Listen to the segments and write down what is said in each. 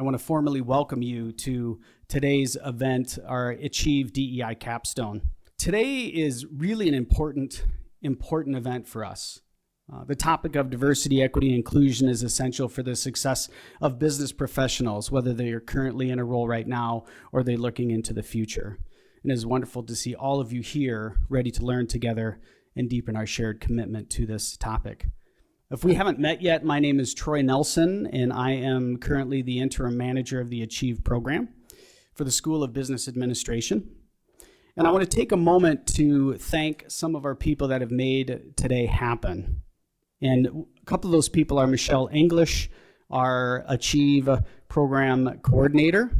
I want to formally welcome you to today's event, our Achieve DEI Capstone. Today is really an important event for us. The topic of diversity, equity, and inclusion is essential for the success of business professionals, whether they are currently in a role right now or they're looking into the future. And it is wonderful to see all of you here ready to learn together and deepen our shared commitment to this topic. If we haven't met yet, my name is Troy Nelson, and I am currently the interim manager of the Achieve program for the School of Business Administration. And I want to take a moment to thank some of our people that have made today happen. And a couple of those people are Michelle English, our Achieve program coordinator.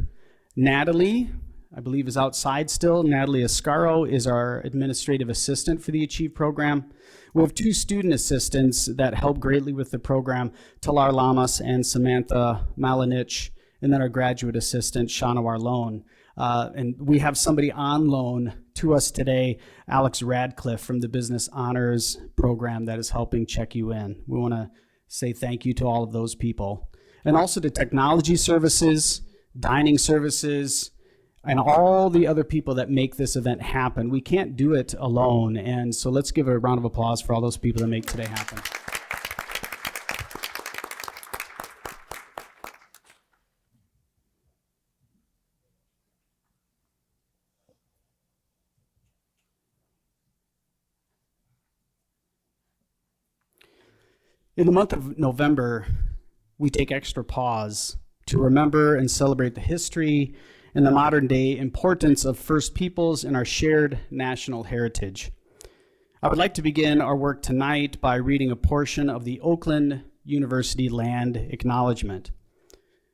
Natalie, I believe, is outside still. Natalie Ascaro is our administrative assistant for the Achieve program. We have two student assistants that help greatly with the program, Talar Lamas and Samantha Malinich, and then our graduate assistant, Shauna Warlone. And we have somebody on loan to us today, Alex Radcliffe from the Business Honors program that is helping check you in. We want to say thank you to all of those people. And also to technology services, dining services, and all the other people that make this event happen. We can't do it alone, and so let's give a round of applause for all those people that make today happen. In the month of November, we take extra pause to remember and celebrate the history and the modern day importance of First Peoples and our shared national heritage. I would like to begin our work tonight by reading a portion of the Oakland University Land Acknowledgement.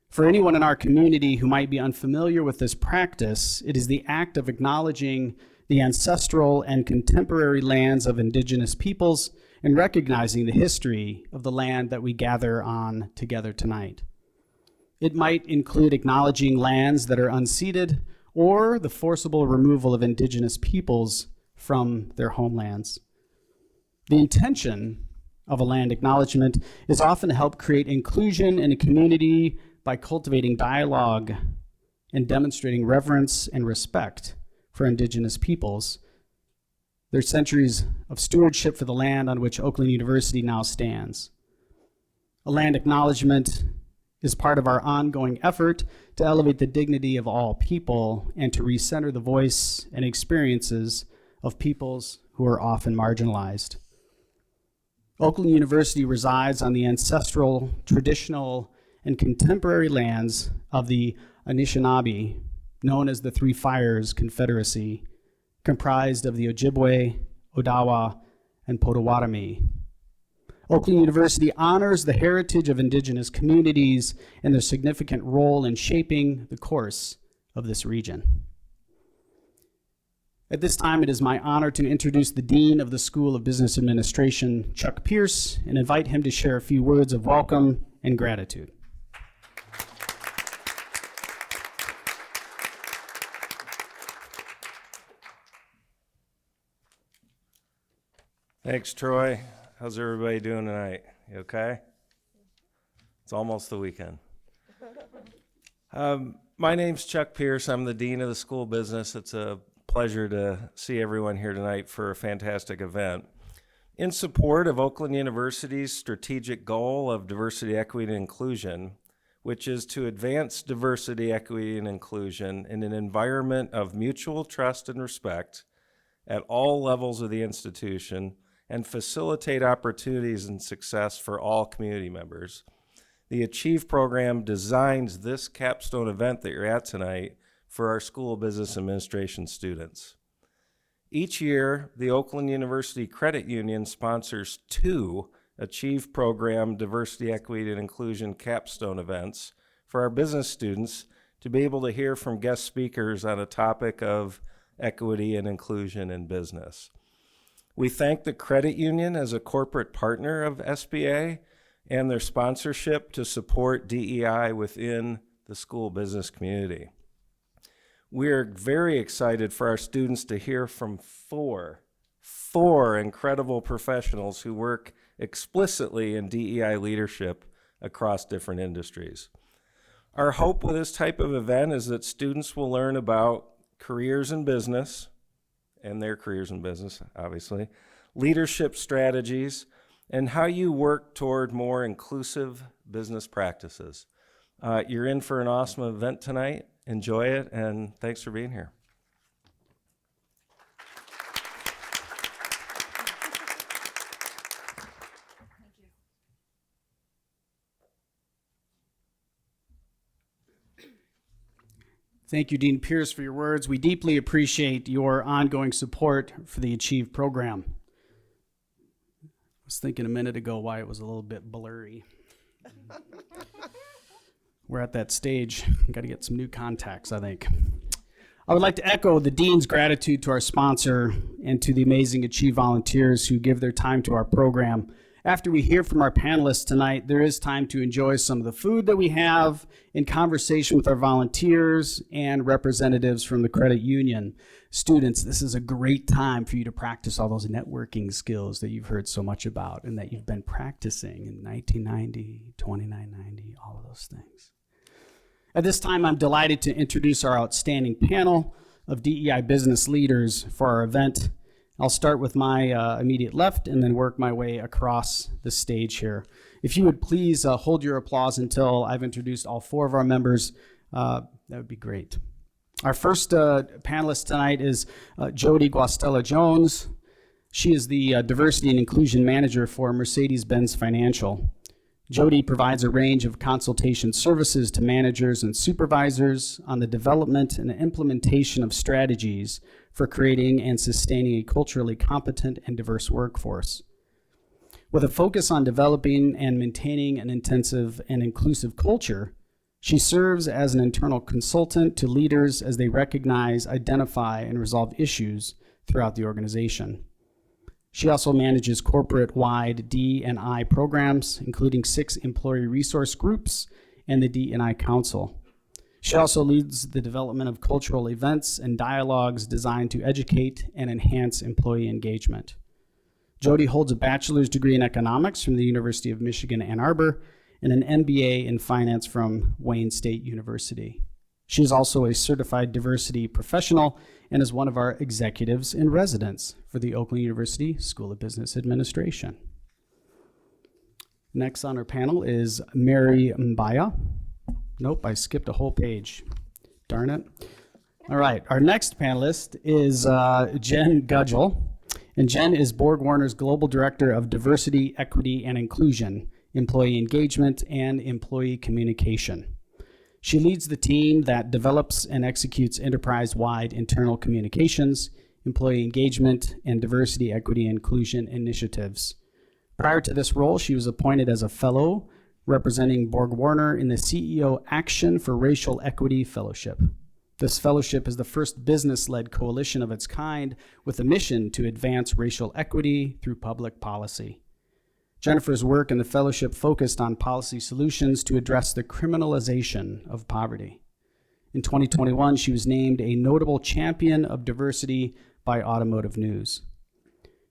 For anyone in our community who might be unfamiliar with this practice, it is the act of acknowledging the ancestral and contemporary lands of Indigenous peoples and recognizing the history of the land that we gather on together tonight. It might include acknowledging lands that are unceded or the forcible removal of Indigenous peoples from their homelands. The intention of a land acknowledgement is often to help create inclusion in a community by cultivating dialogue and demonstrating reverence and respect for Indigenous peoples. There's centuries of stewardship for the land on which Oakland University now stands. A land acknowledgement is part of our ongoing effort to elevate the dignity of all people and to recenter the voice and experiences of peoples who are often marginalized. Oakland University resides on the ancestral, traditional, and contemporary lands of the Anishinaabe, known as the Three Fires Confederacy, comprised of the Ojibwe, Odawa, and Potawatomi. Oakland University honors the heritage of Indigenous communities and their significant role in shaping the course of this region. At this time, it is my honor to introduce the Dean of the School of Business Administration, Chuck Pierce, and invite him to share a few words of welcome and gratitude. Thanks, Troy. How's everybody doing tonight? You okay? It's almost the weekend. My name's Chuck Pierce. I'm the Dean of the School of Business. It's a pleasure to see everyone here tonight for a fantastic event. In support of Oakland University's strategic goal of diversity, equity, and inclusion, which is to advance diversity, equity, and inclusion in an environment of mutual trust and respect at all levels of the institution, and facilitate opportunities and success for all community members. The Achieve program designs this capstone event that you're at tonight for our School of Business Administration students. Each year, the Oakland University Credit Union sponsors 2 Achieve program diversity, equity, and inclusion capstone events for our business students to be able to hear from guest speakers on a topic of equity and inclusion in business. We thank the credit union as a corporate partner of SBA and their sponsorship to support DEI within the school business community. We're very excited for our students to hear from four incredible professionals who work explicitly in DEI leadership across different industries. Our hope with this type of event is that students will learn about careers in business, and their careers in business, obviously, leadership strategies, and how you work toward more inclusive business practices. You're in for an awesome event tonight. Enjoy it, and thanks for being here. Thank you, Dean Pierce, for your words. We deeply appreciate your ongoing support for the Achieve program. I was thinking a minute ago why it was a little bit blurry. We're at that stage. Got to get some new contacts, I think. I would like to echo the Dean's gratitude to our sponsor and to the amazing Achieve volunteers who give their time to our program. After we hear from our panelists tonight, there is time to enjoy some of the food that we have in conversation with our volunteers and representatives from the credit union. Students, this is a great time for you to practice all those networking skills that you've heard so much about and that you've been practicing in 1990, 2990, all of those things. At this time, I'm delighted to introduce our outstanding panel of DEI business leaders for our event. I'll start with my immediate left and then work my way across the stage here. If you would please hold your applause until I've introduced all four of our members, that would be great. Our first panelist tonight is Jody Guastella-Jones. She is the Diversity and Inclusion Manager for Mercedes-Benz Financial. Jody provides a range of consultation services to managers and supervisors on the development and implementation of strategies for creating and sustaining a culturally competent and diverse workforce. With a focus on developing and maintaining an intensive and inclusive culture, she serves as an internal consultant to leaders as they recognize, identify, and resolve issues throughout the organization. She also manages corporate-wide D&I programs, including 6 employee resource groups and the D&I Council. She also leads the development of cultural events and dialogues designed to educate and enhance employee engagement. Jody holds a bachelor's degree in economics from the University of Michigan, Ann Arbor, and an MBA in finance from Wayne State University. She is also a certified diversity professional and is one of our executives in residence for the Oakland University School of Business Administration. Next on our panel is Mary Mbaya. Nope, I skipped a whole page. Darn it. All right, our next panelist is Jen Gudgel. And Jen is Borg Warner's Global Director of Diversity, Equity, and Inclusion, Employee Engagement, and Employee Communication. She leads the team that develops and executes enterprise-wide internal communications, employee engagement, and diversity, equity, and inclusion initiatives. Prior to this role, she was appointed as a fellow representing Borg Warner in the CEO Action for Racial Equity Fellowship. This fellowship is the first business-led coalition of its kind with a mission to advance racial equity through public policy. Jennifer's work in the fellowship focused on policy solutions to address the criminalization of poverty. In 2021, she was named a notable champion of diversity by Automotive News.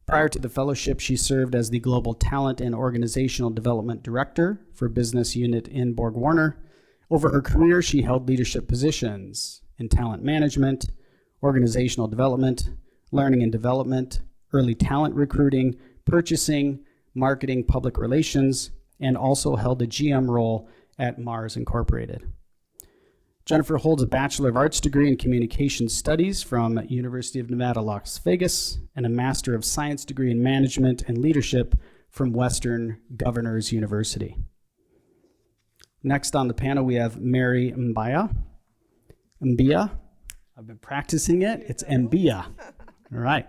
Prior to the fellowship, she served as the Global Talent and Organizational Development Director for Business Unit in Borg Warner. Over her career, she held leadership positions in talent management, organizational development, learning and development, early talent recruiting, purchasing, marketing, public relations, and also held a GM role at Mars Incorporated. Jennifer holds a Bachelor of Arts degree in Communication Studies from University of Nevada, Las Vegas, and a Master of Science degree in Management and Leadership from Western Governors University. Next on the panel, we have Mary Mbaya. Mbia. I've been practicing it. It's Mbia. All right.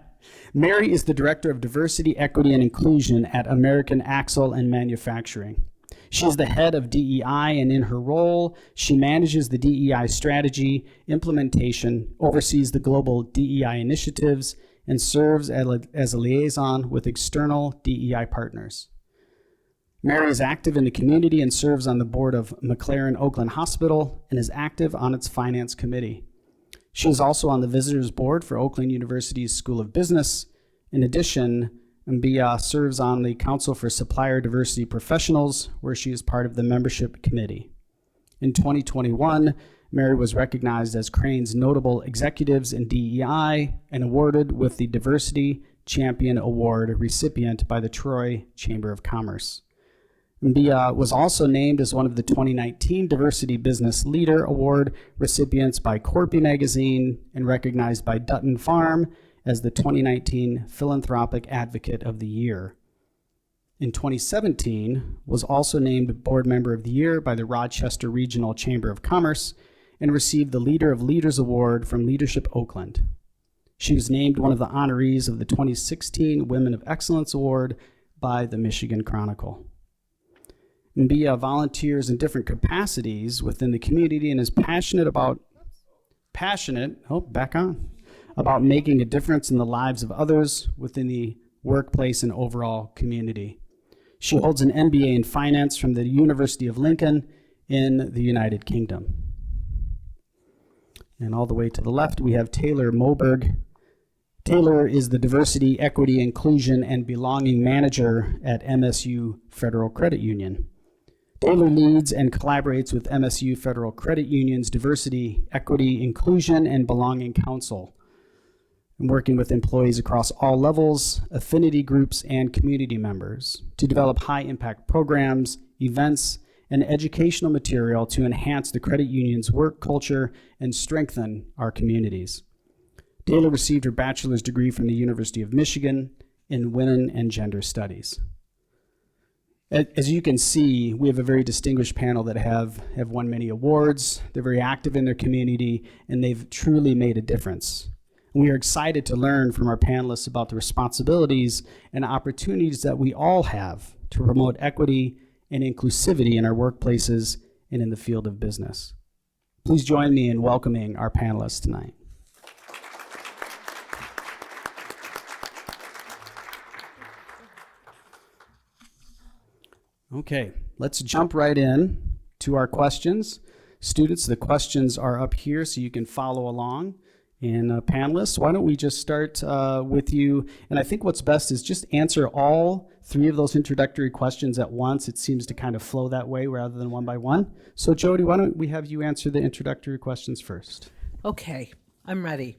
Mary is the Director of Diversity, Equity, and Inclusion at American Axle and Manufacturing. She is the head of DEI, and in her role, she manages the DEI strategy, implementation, oversees the global DEI initiatives, and serves as a liaison with external DEI partners. Mary is active in the community and serves on the board of McLaren Oakland Hospital and is active on its finance committee. She is also on the visitors board for Oakland University's School of Business. In addition, Mbia serves on the Council for Supplier Diversity Professionals, where she is part of the membership committee. In 2021, Mary was recognized as Crane's Notable Executives in DEI and awarded with the Diversity Champion Award recipient by the Troy Chamber of Commerce. Mbia was also named as one of the 2019 Diversity Business Leader Award recipients by Corpy Magazine and recognized by Dutton Farm as the 2019 Philanthropic Advocate of the Year. In 2017, was also named Board Member of the Year by the Rochester Regional Chamber of Commerce and received the Leader of Leaders Award from Leadership Oakland. She was named one of the honorees of the 2016 Women of Excellence Award by the Michigan Chronicle. Mbia volunteers in different capacities within the community and is passionate about making a difference in the lives of others within the workplace and overall community. She holds an MBA in finance from the University of Lincoln in the United Kingdom. And all the way to the left, we have Taylor Moberg. Taylor is the Diversity, Equity, Inclusion, and Belonging Manager at MSU Federal Credit Union. Taylor leads and collaborates with MSU Federal Credit Union's Diversity, Equity, Inclusion, and Belonging Council, and working with employees across all levels, affinity groups, and community members to develop high-impact programs, events, and educational material to enhance the credit union's work culture and strengthen our communities. Taylor received her bachelor's degree from the University of Michigan in Women and Gender Studies. As you can see, we have a very distinguished panel that have won many awards. They're very active in their community, and they've truly made a difference. We are excited to learn from our panelists about the responsibilities and opportunities that we all have to promote equity and inclusivity in our workplaces and in the field of business. Please join me in welcoming our panelists tonight. Okay, let's jump right in to our questions. Students, the questions are up here so you can follow along. And panelists, why don't we just start with you? And I think what's best is just answer all three of those introductory questions at once. It seems to kind of flow that way rather than one by one. So Jody, why don't we have you answer the introductory questions first? Okay, I'm ready.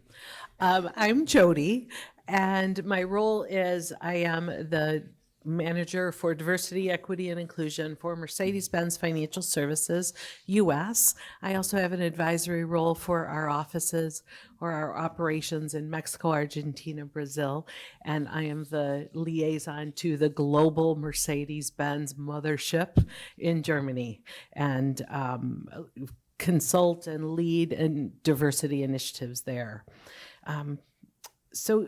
I'm Jody, and my role is I am the Manager for Diversity, Equity, and Inclusion for Mercedes-Benz Financial Services, U.S. I also have an advisory role for our offices or our operations in Mexico, Argentina, Brazil, and I am the liaison to the global Mercedes-Benz mothership in Germany, and consult and lead in diversity initiatives there. So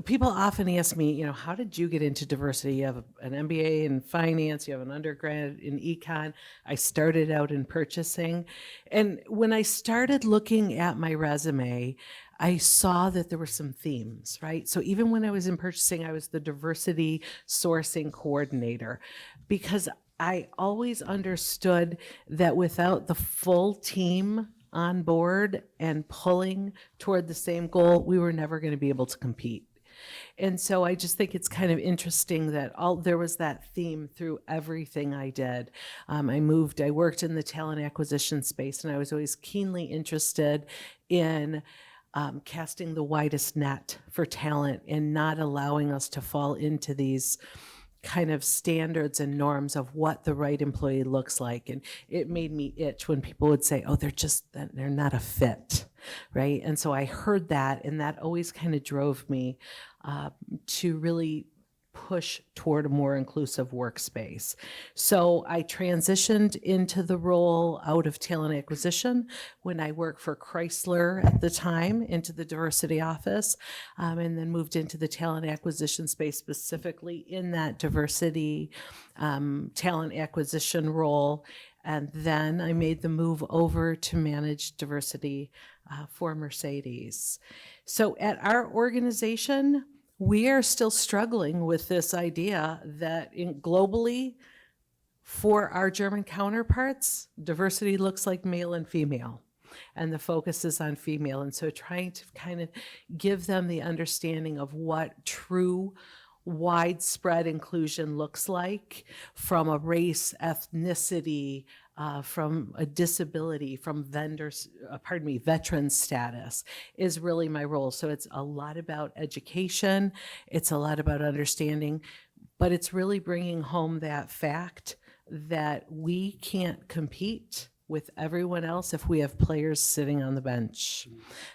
people often ask me, how did you get into diversity? You have an MBA in finance, you have an undergrad in econ. I started out in purchasing. And when I started looking at my resume, I saw that there were some themes, right? So even when I was in purchasing, I was the diversity sourcing coordinator because I always understood that without the full team on board and pulling toward the same goal, we were never going to be able to compete. And so I just think it's kind of interesting that there was that theme through everything I did. I worked in the talent acquisition space, and I was always keenly interested in casting the widest net for talent and not allowing us to fall into these kind of standards and norms of what the right employee looks like. And it made me itch when people would say, oh, they're not a fit, right? And so I heard that, and that always kind of drove me to really push toward a more inclusive workspace. So I transitioned into the role out of talent acquisition when I worked for Chrysler at the time into the diversity office, and then moved into the talent acquisition space, specifically in that diversity talent acquisition role. And then I made the move over to manage diversity for Mercedes. So at our organization, we are still struggling with this idea that globally, for our German counterparts, diversity looks like male and female, and the focus is on female. And so trying to kind of give them the understanding of what true widespread inclusion looks like from a race, ethnicity, from a disability, from veteran status is really my role. So it's a lot about education. It's a lot about understanding, but it's really bringing home that fact that we can't compete with everyone else if we have players sitting on the bench.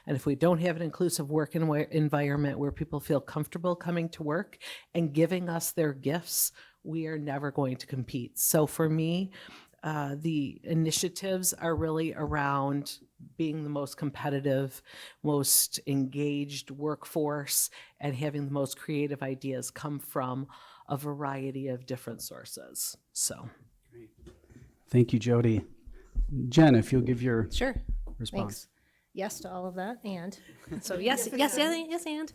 And if we don't have an inclusive work environment where people feel comfortable coming to work and giving us their gifts, we are never going to compete. So for me, the initiatives are really around being the most competitive, most engaged workforce, and having the most creative ideas come from a variety of different sources. So, Thank you, Jody. Jen, if you'll give your Sure. response. Thanks. Yes to all of that, and so yes, and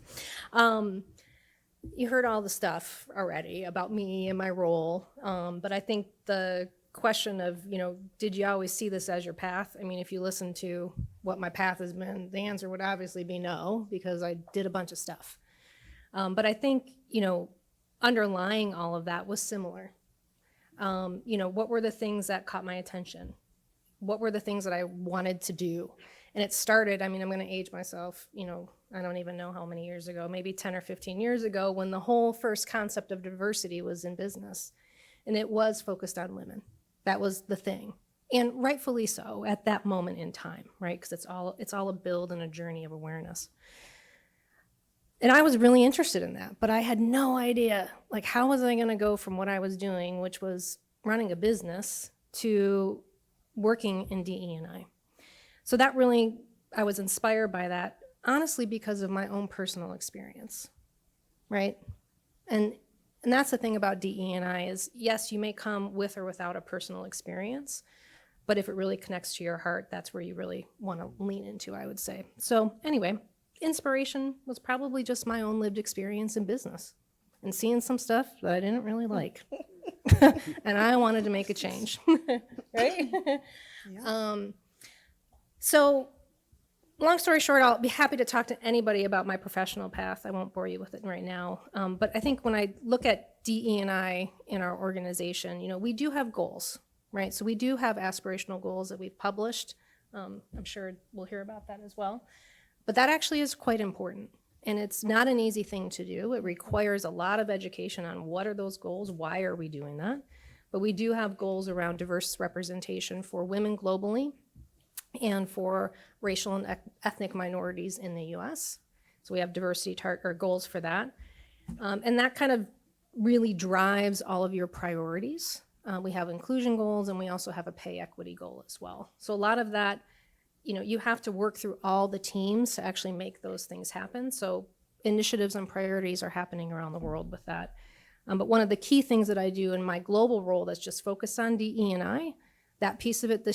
you heard all the stuff already about me and my role, but I think the question of, did you always see this as your path? I mean, if you listen to what my path has been, the answer would obviously be no, because I did a bunch of stuff. But I think, underlying all of that was similar. What were the things that caught my attention? What were the things that I wanted to do? And it started, I'm going to age myself, I don't even know how many years ago, maybe 10 or 15 years ago, when the whole first concept of diversity was in business. And it was focused on women. That was the thing. And rightfully so at that moment in time, right? Because it's all a build and a journey of awareness. And I was really interested in that, but I had no idea, how was I going to go from what I was doing, which was running a business, to working in DE&I. So that really, I was inspired by that, honestly, because of my own personal experience, right? And that's the thing about DE&I is, yes, you may come with or without a personal experience, but if it really connects to your heart, that's where you really want to lean into, I would say. So anyway, inspiration was probably just my own lived experience in business and seeing some stuff that I didn't really like. And I wanted to make a change, right? Yeah. So long story short, I'll be happy to talk to anybody about my professional path. I won't bore you with it right now. But I think when I look at DE&I in our organization, we do have goals, right? So we do have aspirational goals that we've published. I'm sure we'll hear about that as well. But that actually is quite important. And it's not an easy thing to do. It requires a lot of education on what are those goals, why are we doing that? But we do have goals around diverse representation for women globally and for racial and ethnic minorities in the US. So we have diversity goals for that. And that kind of really drives all of your priorities. We have inclusion goals, and we also have a pay equity goal as well. So a lot of that, you have to work through all the teams to actually make those things happen. So initiatives and priorities are happening around the world with that. But one of the key things that I do in my global role that's just focused on DE&I, that piece of it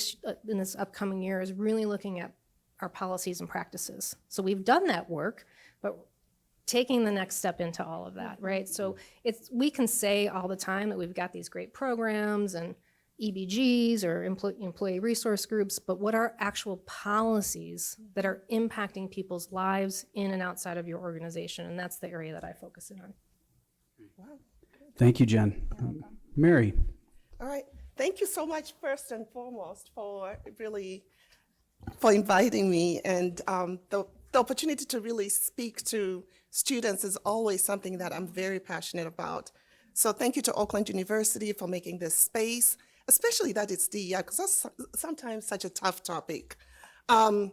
in this upcoming year is really looking at our policies and practices. So we've done that work, but taking the next step into all of that, right? So we can say all the time that we've got these great programs and EBGs or employee resource groups, but what are actual policies that are impacting people's lives in and outside of your organization? And that's the area that I focus in on. Wow. Thank you, Jen. Mary. All right. Thank you so much, first and foremost, for inviting me. And the opportunity to really speak to students is always something that I'm very passionate about. So thank you to Oakland University for making this space, especially that it's DEI, because that's sometimes such a tough topic. One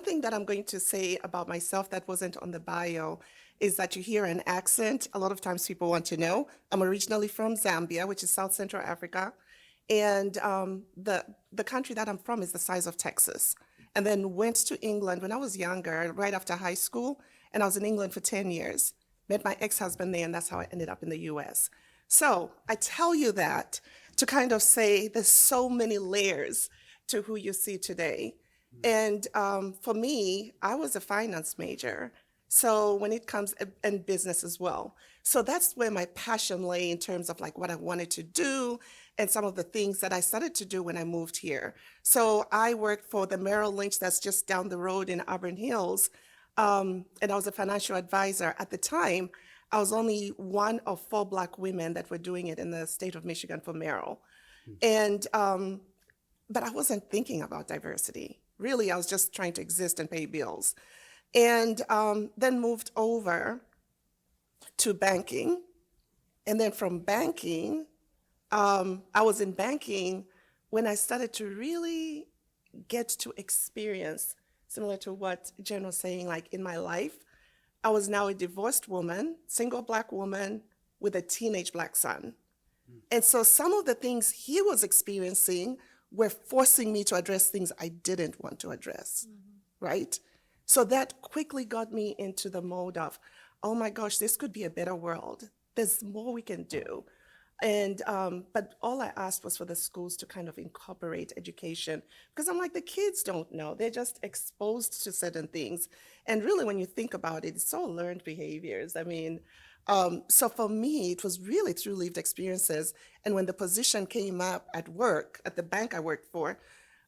thing that I'm going to say about myself that wasn't on the bio is that you hear an accent. A lot of times people want to know. I'm originally from Zambia, which is South Central Africa. And the country that I'm from is the size of Texas. And then went to England when I was younger, right after high school. And I was in England for 10 years. Met my ex-husband there, and that's how I ended up in the US. So I tell you that to kind of say there's so many layers to who you see today. And for me, I was a finance major. So when it comes in business as well. So that's where my passion lay in terms of like what I wanted to do and some of the things that I started to do when I moved here. So I worked for the Merrill Lynch that's just down the road in Auburn Hills. And I was a financial advisor. At the time, I was only one of 4 Black women that were doing it in the state of Michigan for mayoral. And, but I wasn't thinking about diversity. Really, I was just trying to exist and pay bills. And then moved over to banking. And then from banking, I was in banking when I started to really get to experience, similar to what Jen was saying, like in my life, I was now a divorced woman, single Black woman with a teenage Black son. And so some of the things he was experiencing were forcing me to address things I didn't want to address, right? So that quickly got me into the mode of, oh my gosh, this could be a better world. There's more we can do. And, but all I asked was for the schools to kind of incorporate education, because I'm like, the kids don't know. They're just exposed to certain things. And really, when you think about it, it's all learned behaviors. I mean, so for me, it was really through lived experiences. And when the position came up at work, at the bank I worked for,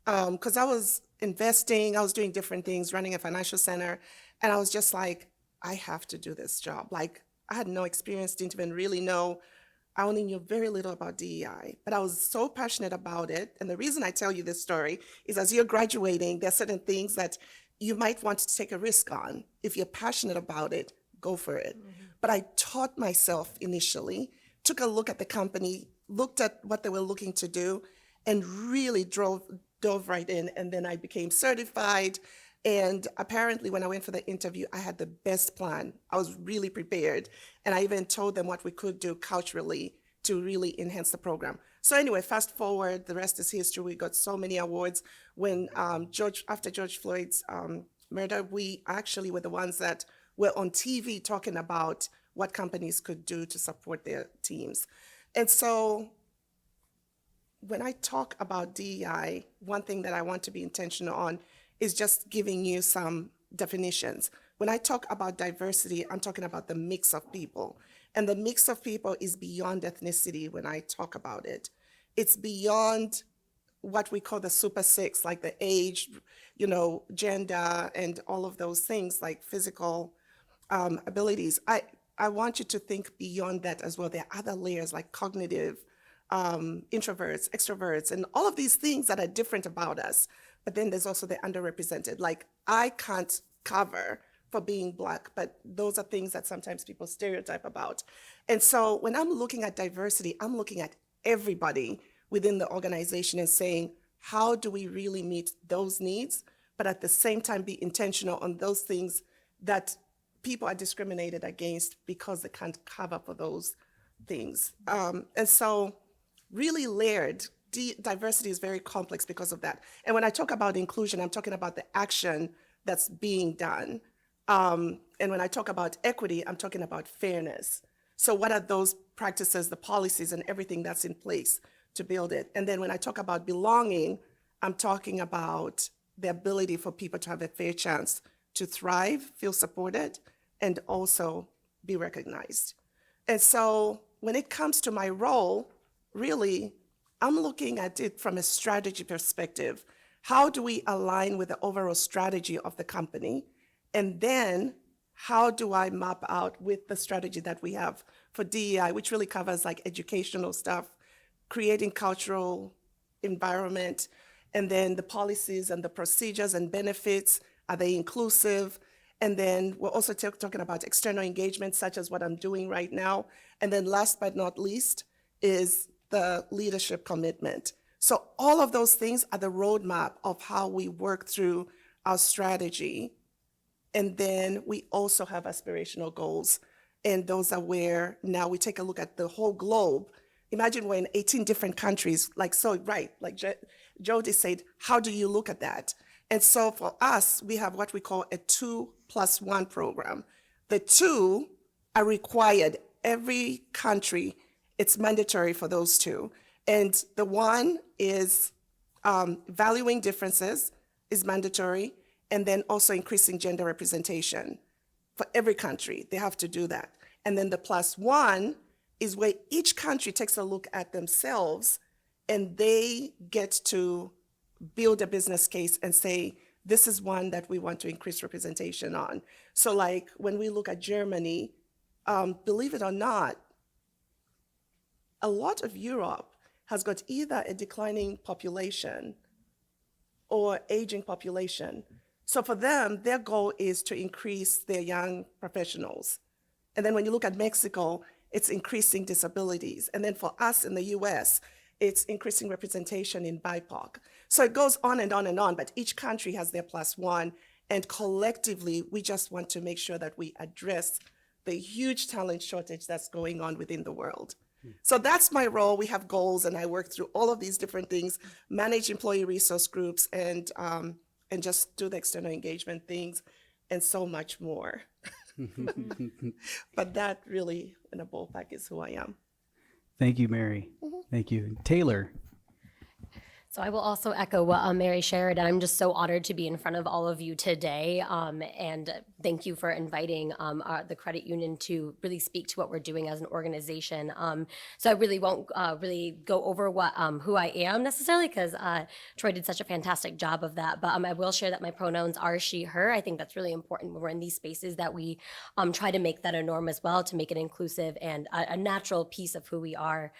because I was investing, I was doing different things, running a financial center, and I was just like, I have to do this job. Like, I had no experience, didn't even really know. I only knew very little about DEI, but I was so passionate about it. And the reason I tell you this story is as you're graduating, there are certain things that you might want to take a risk on. If you're passionate about it, go for it. But I taught myself initially, took a look at the company, looked at what they were looking to do, and really dove right in. And then I became certified. And apparently, when I went for the interview, I had the best plan. I was really prepared. And I even told them what we could do culturally to really enhance the program. So anyway, fast forward, the rest is history. We got so many awards. When after George Floyd's murder, we actually were the ones that were on TV talking about what companies could do to support their teams. And so when I talk about DEI, one thing that I want to be intentional on is just giving you some definitions. When I talk about diversity, I'm talking about the mix of people. And the mix of people is beyond ethnicity when I talk about it. It's beyond what we call the super six, like the age, gender, and all of those things, like physical abilities. I want you to think beyond that as well. There are other layers like cognitive, introverts, extroverts, and all of these things that are different about us. But then there's also the underrepresented. Like, I can't cover for being Black, but those are things that sometimes people stereotype about. And so when I'm looking at diversity, I'm looking at everybody within the organization and saying, how do we really meet those needs, but at the same time be intentional on those things that people are discriminated against because they can't cover for those things. And so really layered. Diversity is very complex because of that. And when I talk about inclusion, I'm talking about the action that's being done. And when I talk about equity, I'm talking about fairness. So what are those practices, the policies, and everything that's in place to build it? And then when I talk about belonging, I'm talking about the ability for people to have a fair chance to thrive, feel supported, and also be recognized. And so when it comes to my role, really, I'm looking at it from a strategy perspective. How do we align with the overall strategy of the company? And then how do I map out with the strategy that we have for DEI, which really covers like educational stuff, creating cultural environment, and then the policies and the procedures and benefits, are they inclusive? And then we're also talking about external engagement, such as what I'm doing right now. And then last but not least is the leadership commitment. So all of those things are the roadmap of how we work through our strategy. And then we also have aspirational goals. And those are where now we take a look at the whole globe. Imagine we're in 18 different countries, like Jody said, how do you look at that? And so for us, we have what we call a 2+1 program. The 2 are required. Every country, it's mandatory for those 2. And the 1 is valuing differences is mandatory, and then also increasing gender representation. For every country, they have to do that. And then the +1 is where each country takes a look at themselves and they get to build a business case and say, this is one that we want to increase representation on. So like when we look at Germany, believe it or not, a lot of Europe has got either a declining population or aging population. So for them, their goal is to increase their young professionals. And then when you look at Mexico, it's increasing disabilities. And then for us in the US, it's increasing representation in BIPOC. So it goes on and on and on, but each country has their +1. And collectively, we just want to make sure that we address the huge talent shortage that's going on within the world. So that's my role. We have goals, and I work through all of these different things, manage employee resource groups, and just do the external engagement things, and so much more. But that really, in a ballpark, is who I am. Thank you, Mary. Thank you. Taylor. So I will also echo what Mary shared, and I'm just so honored to be in front of all of you today. And thank you for inviting the credit union to really speak to what we're doing as an organization. So I really won't really go over what who I am necessarily, because Troy did such a fantastic job of that. But I will share that my pronouns are she, her. I think that's really important when we're in these spaces, that we try to make that a norm as well, to make it inclusive and a natural piece of who we are.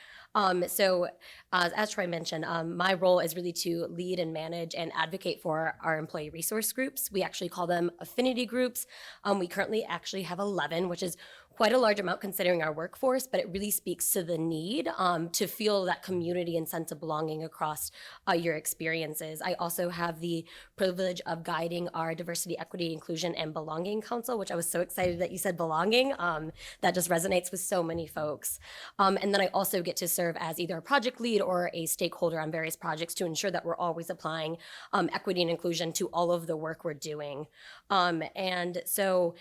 So as Troy mentioned, my role is really to lead and manage and advocate for our employee resource groups. We actually call them affinity groups. We currently actually have 11, which is quite a large amount considering our workforce, but it really speaks to the need to feel that community and sense of belonging across your experiences. I also have the privilege of guiding our Diversity, Equity, Inclusion, and Belonging Council, which I was so excited that you said belonging. That just resonates with so many folks. And then I also get to serve as either a project lead or a stakeholder on various projects to ensure that we're always applying equity and inclusion to all of the work we're doing. And so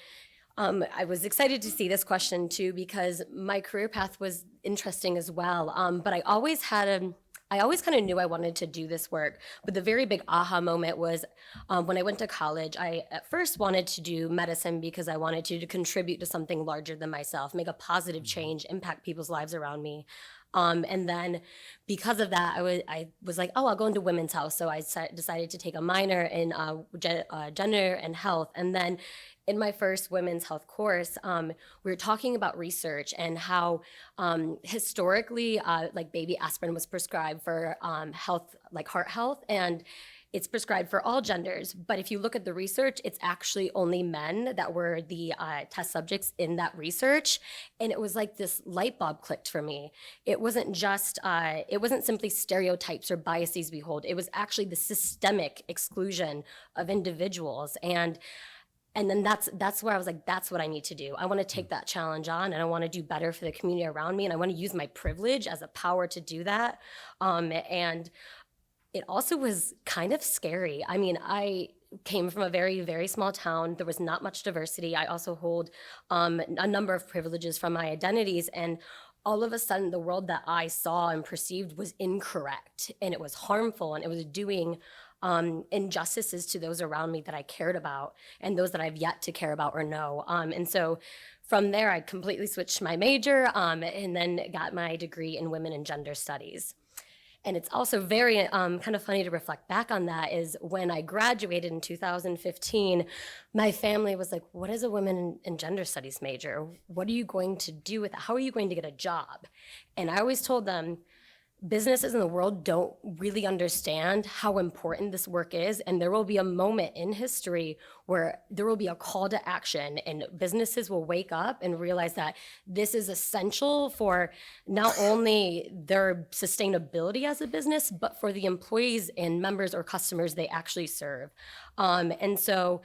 I was excited to see this question too, because my career path was interesting as well. But I always kind of knew I wanted to do this work. But the very big aha moment was when I went to college. I at first wanted to do medicine because I wanted to contribute to something larger than myself, make a positive change, impact people's lives around me. And then because of that, I was like, oh, I'll go into women's health. So I decided to take a minor in gender and health. And then in my first women's health course, we were talking about research and how historically, like baby aspirin was prescribed for health, like heart health, and it's prescribed for all genders. But if you look at the research, it's actually only men that were the test subjects in that research. And it was like this light bulb clicked for me. It wasn't just, it wasn't simply stereotypes or biases we hold. It was actually the systemic exclusion of individuals. And then that's where I was like, that's what I need to do. I want to take that challenge on, and I want to do better for the community around me, and I want to use my privilege as a power to do that. And it also was kind of scary. I mean, I came from a very, very small town. There was not much diversity. I also hold a number of privileges from my identities, and all of a sudden the world that I saw and perceived was incorrect, and it was harmful, and it was doing injustices to those around me that I cared about and those that I've yet to care about or know. And so from there, I completely switched my major and then got my degree in women and gender studies. And it's also very kind of funny to reflect back on that, is when I graduated in 2015, my family was like, what is a women and gender studies major? What are you going to do with it? How are you going to get a job? And I always told them, businesses in the world don't really understand how important this work is, and there will be a moment in history where there will be a call to action, and businesses will wake up and realize that this is essential for not only their sustainability as a business, but for the employees and members or customers they actually serve. And so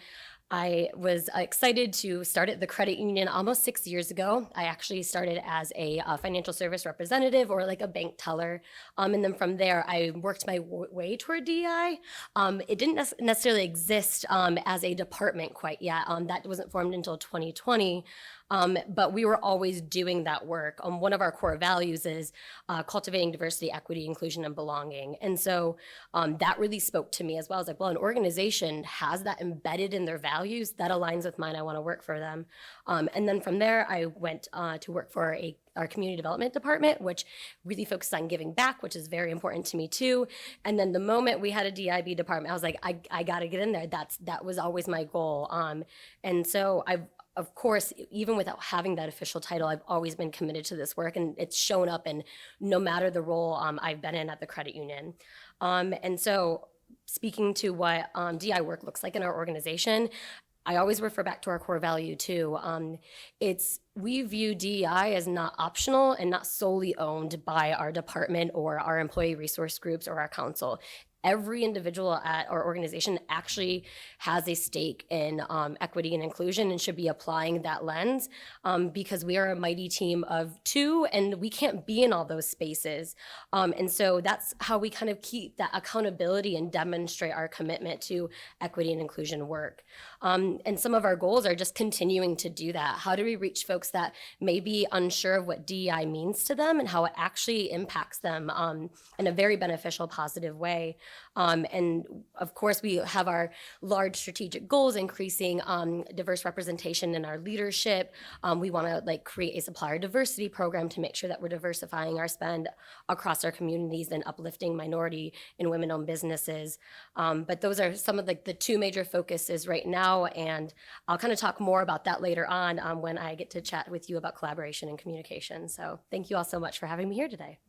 I was excited to start at the credit union almost 6 years ago. I actually started as a financial service representative, or like a bank teller. And then from there, I worked my way toward DEI. It didn't necessarily exist as a department quite yet. That wasn't formed until 2020. But we were always doing that work. One of our core values is cultivating diversity, equity, inclusion, and belonging. And so that really spoke to me as well. I was like, well, an organization has that embedded in their values. That aligns with mine. I want to work for them. And then from there, I went to work for our community development department, which really focused on giving back, which is very important to me too. And then the moment we had a DIB department, I was like, I got to get in there. That was always my goal. And so I've of course, even without having that official title, I've always been committed to this work, and it's shown up in no matter the role I've been in at the credit union. And so, speaking to what DI work looks like in our organization, I always refer back to our core value too. We view DEI as not optional and not solely owned by our department or our employee resource groups or our council. Every individual at our organization actually has a stake in equity and inclusion and should be applying that lens, because we are a mighty team of two and we can't be in all those spaces. And so that's how we kind of keep that accountability and demonstrate our commitment to equity and inclusion work. And some of our goals are just continuing to do that. How do we reach folks that may be unsure of what DEI means to them and how it actually impacts them in a very beneficial, positive way? And of course, we have our large strategic goals, increasing diverse representation in our leadership. We want to create a supplier diversity program to make sure that we're diversifying our spend across our communities and uplifting minority and women-owned businesses. But those are some of the two major focuses right now, and I'll kind of talk more about that later on when I get to chat with you about collaboration and communication. So thank you all so much for having me here today.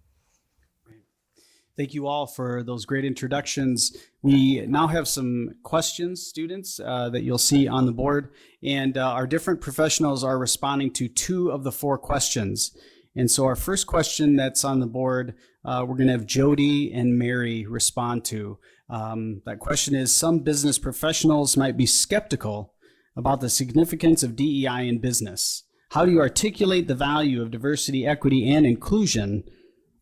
Thank you all for those great introductions. We now have some questions, students, that you'll see on the board, and our different professionals are responding to 2 of the 4 questions. And so our first question that's on the board, we're going to have Jody and Mary respond to. That question is, some business professionals might be skeptical about the significance of DEI in business. How do you articulate the value of diversity, equity, and inclusion?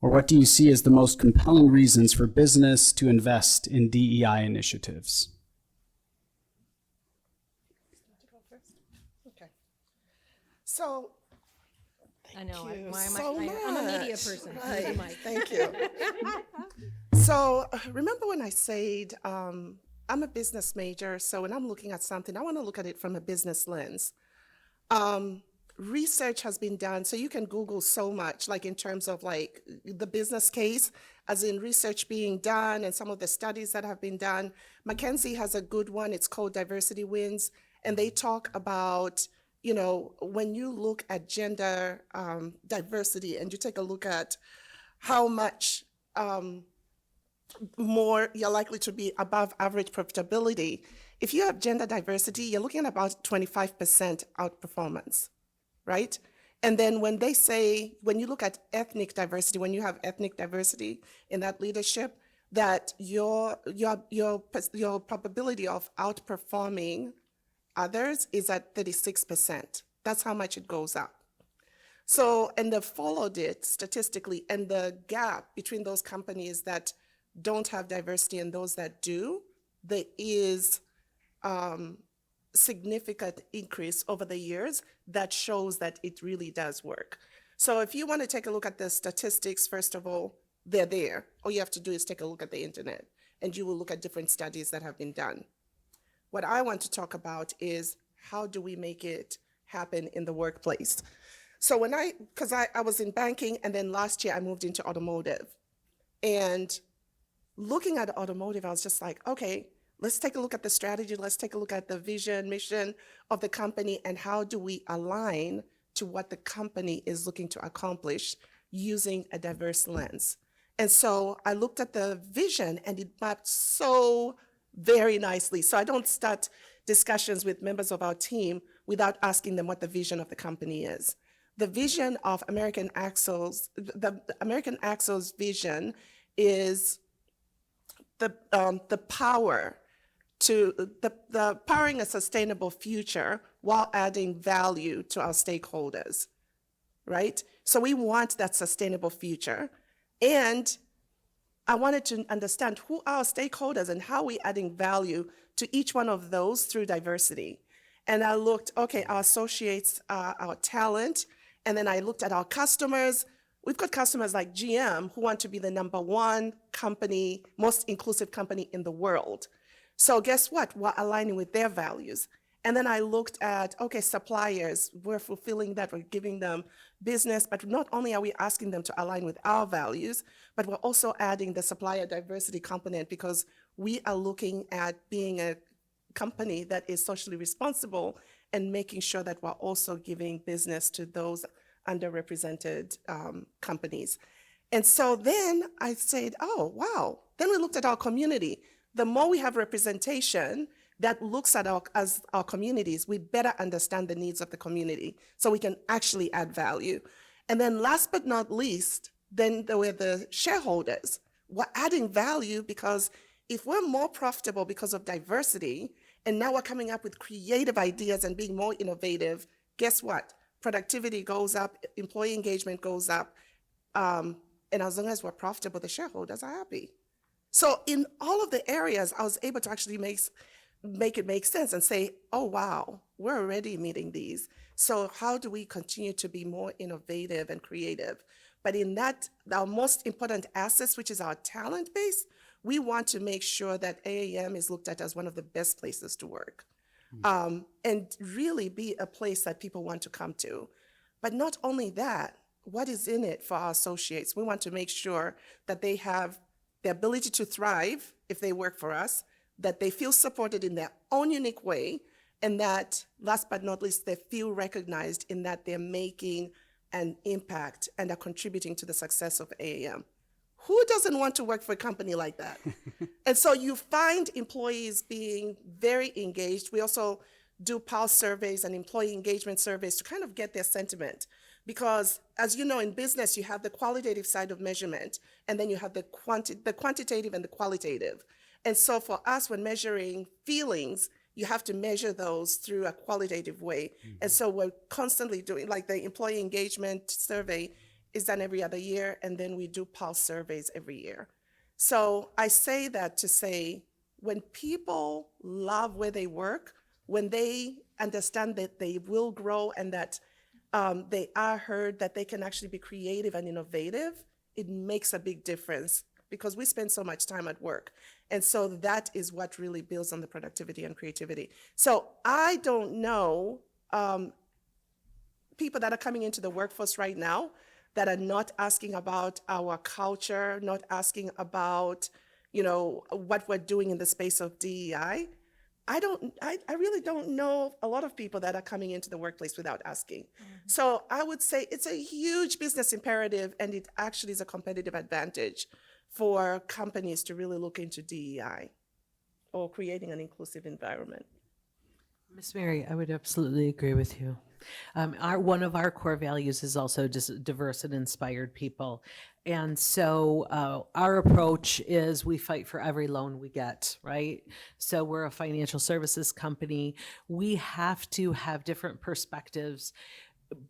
Or what do you see as the most compelling reasons for business to invest in DEI initiatives? Okay. So, I know. you Why am so I'm a media much. person. Right. Here's the mic. Thank you. So remember when I said I'm a business major, so when I'm looking at something, I want to look at it from a business lens. Research has been done, so you can Google so much, like in terms of like the business case, as in research being done and some of the studies that have been done. McKinsey has a good one, it's called Diversity Wins, and they talk about, you know, when you look at gender diversity and you take a look at how much more you're likely to be above average profitability. If you have gender diversity, you're looking at about 25% outperformance, right? And then when they say, when you look at ethnic diversity, when you have ethnic diversity in that leadership, that your probability of outperforming others is at 36%. That's how much it goes up. So, and they followed it statistically, and the gap between those companies that don't have diversity and those that do, there is significant increase over the years that shows that it really does work. So if you want to take a look at the statistics, first of all, they're there. All you have to do is take a look at the internet, and you will look at different studies that have been done. What I want to talk about is how do we make it happen in the workplace? So because I was in banking, and then last year I moved into automotive. And looking at automotive, I was just like, okay, let's take a look at the strategy. Let's take a look at the vision, mission of the company, and how do we align to what the company is looking to accomplish using a diverse lens. And so I looked at the vision, and it mapped so very nicely. So I don't start discussions with members of our team without asking them what the vision of the company is. The vision of American Axle's, the American Axle's vision is the power to the powering a sustainable future while adding value to our stakeholders, right? So we want that sustainable future. And I wanted to understand who are our stakeholders and how we're adding value to each one of those through diversity. And I looked, okay, our associates, our talent, and then I looked at our customers. We've got customers like GM who want to be the #1 company, most inclusive company in the world. So guess what? We're aligning with their values. And then I looked at, okay, suppliers, we're fulfilling that, we're giving them business, but not only are we asking them to align with our values, but we're also adding the supplier diversity component because we are looking at being a company that is socially responsible and making sure that we're also giving business to those underrepresented companies. And so then I said, oh, wow. Then we looked at our community. The more we have representation that looks at our communities, we better understand the needs of the community so we can actually add value. And then last but not least, then there were the shareholders. We're adding value because if we're more profitable because of diversity, and now we're coming up with creative ideas and being more innovative, guess what? Productivity goes up, employee engagement goes up, and as long as we're profitable, the shareholders are happy. So in all of the areas, I was able to actually make it make sense and say, oh, wow, we're already meeting these. So how do we continue to be more innovative and creative? But in that, our most important assets, which is our talent base, we want to make sure that AAM is looked at as one of the best places to work, and really be a place that people want to come to. But not only that, what is in it for our associates? We want to make sure that they have the ability to thrive if they work for us, that they feel supported in their own unique way, and that, last but not least, they feel recognized in that they're making an impact and are contributing to the success of AAM. Who doesn't want to work for a company like that? And so you find employees being very engaged. We also do pulse surveys and employee engagement surveys to kind of get their sentiment. Because as you know, in business, you have the qualitative side of measurement, and then you have the quantitative and the qualitative. And so for us, when measuring feelings, you have to measure those through a qualitative way. Mm-hmm. And so we're constantly doing, like the employee engagement survey is done every other year, and then we do pulse surveys every year. So I say that to say, when people love where they work, when they understand that they will grow and that they are heard, that they can actually be creative and innovative, it makes a big difference because we spend so much time at work. And so that is what really builds on the productivity and creativity. So I don't know people that are coming into the workforce right now that are not asking about our culture, not asking about, what we're doing in the space of DEI. I really don't know a lot of people that are coming into the workplace without asking. Mm-hmm. So I would say it's a huge business imperative, and it actually is a competitive advantage for companies to really look into DEI or creating an inclusive environment. Ms. Mary, I would absolutely agree with you. One of our core values is also just diverse and inspired people. And so our approach is we fight for every loan we get, right? So we're a financial services company. We have to have different perspectives,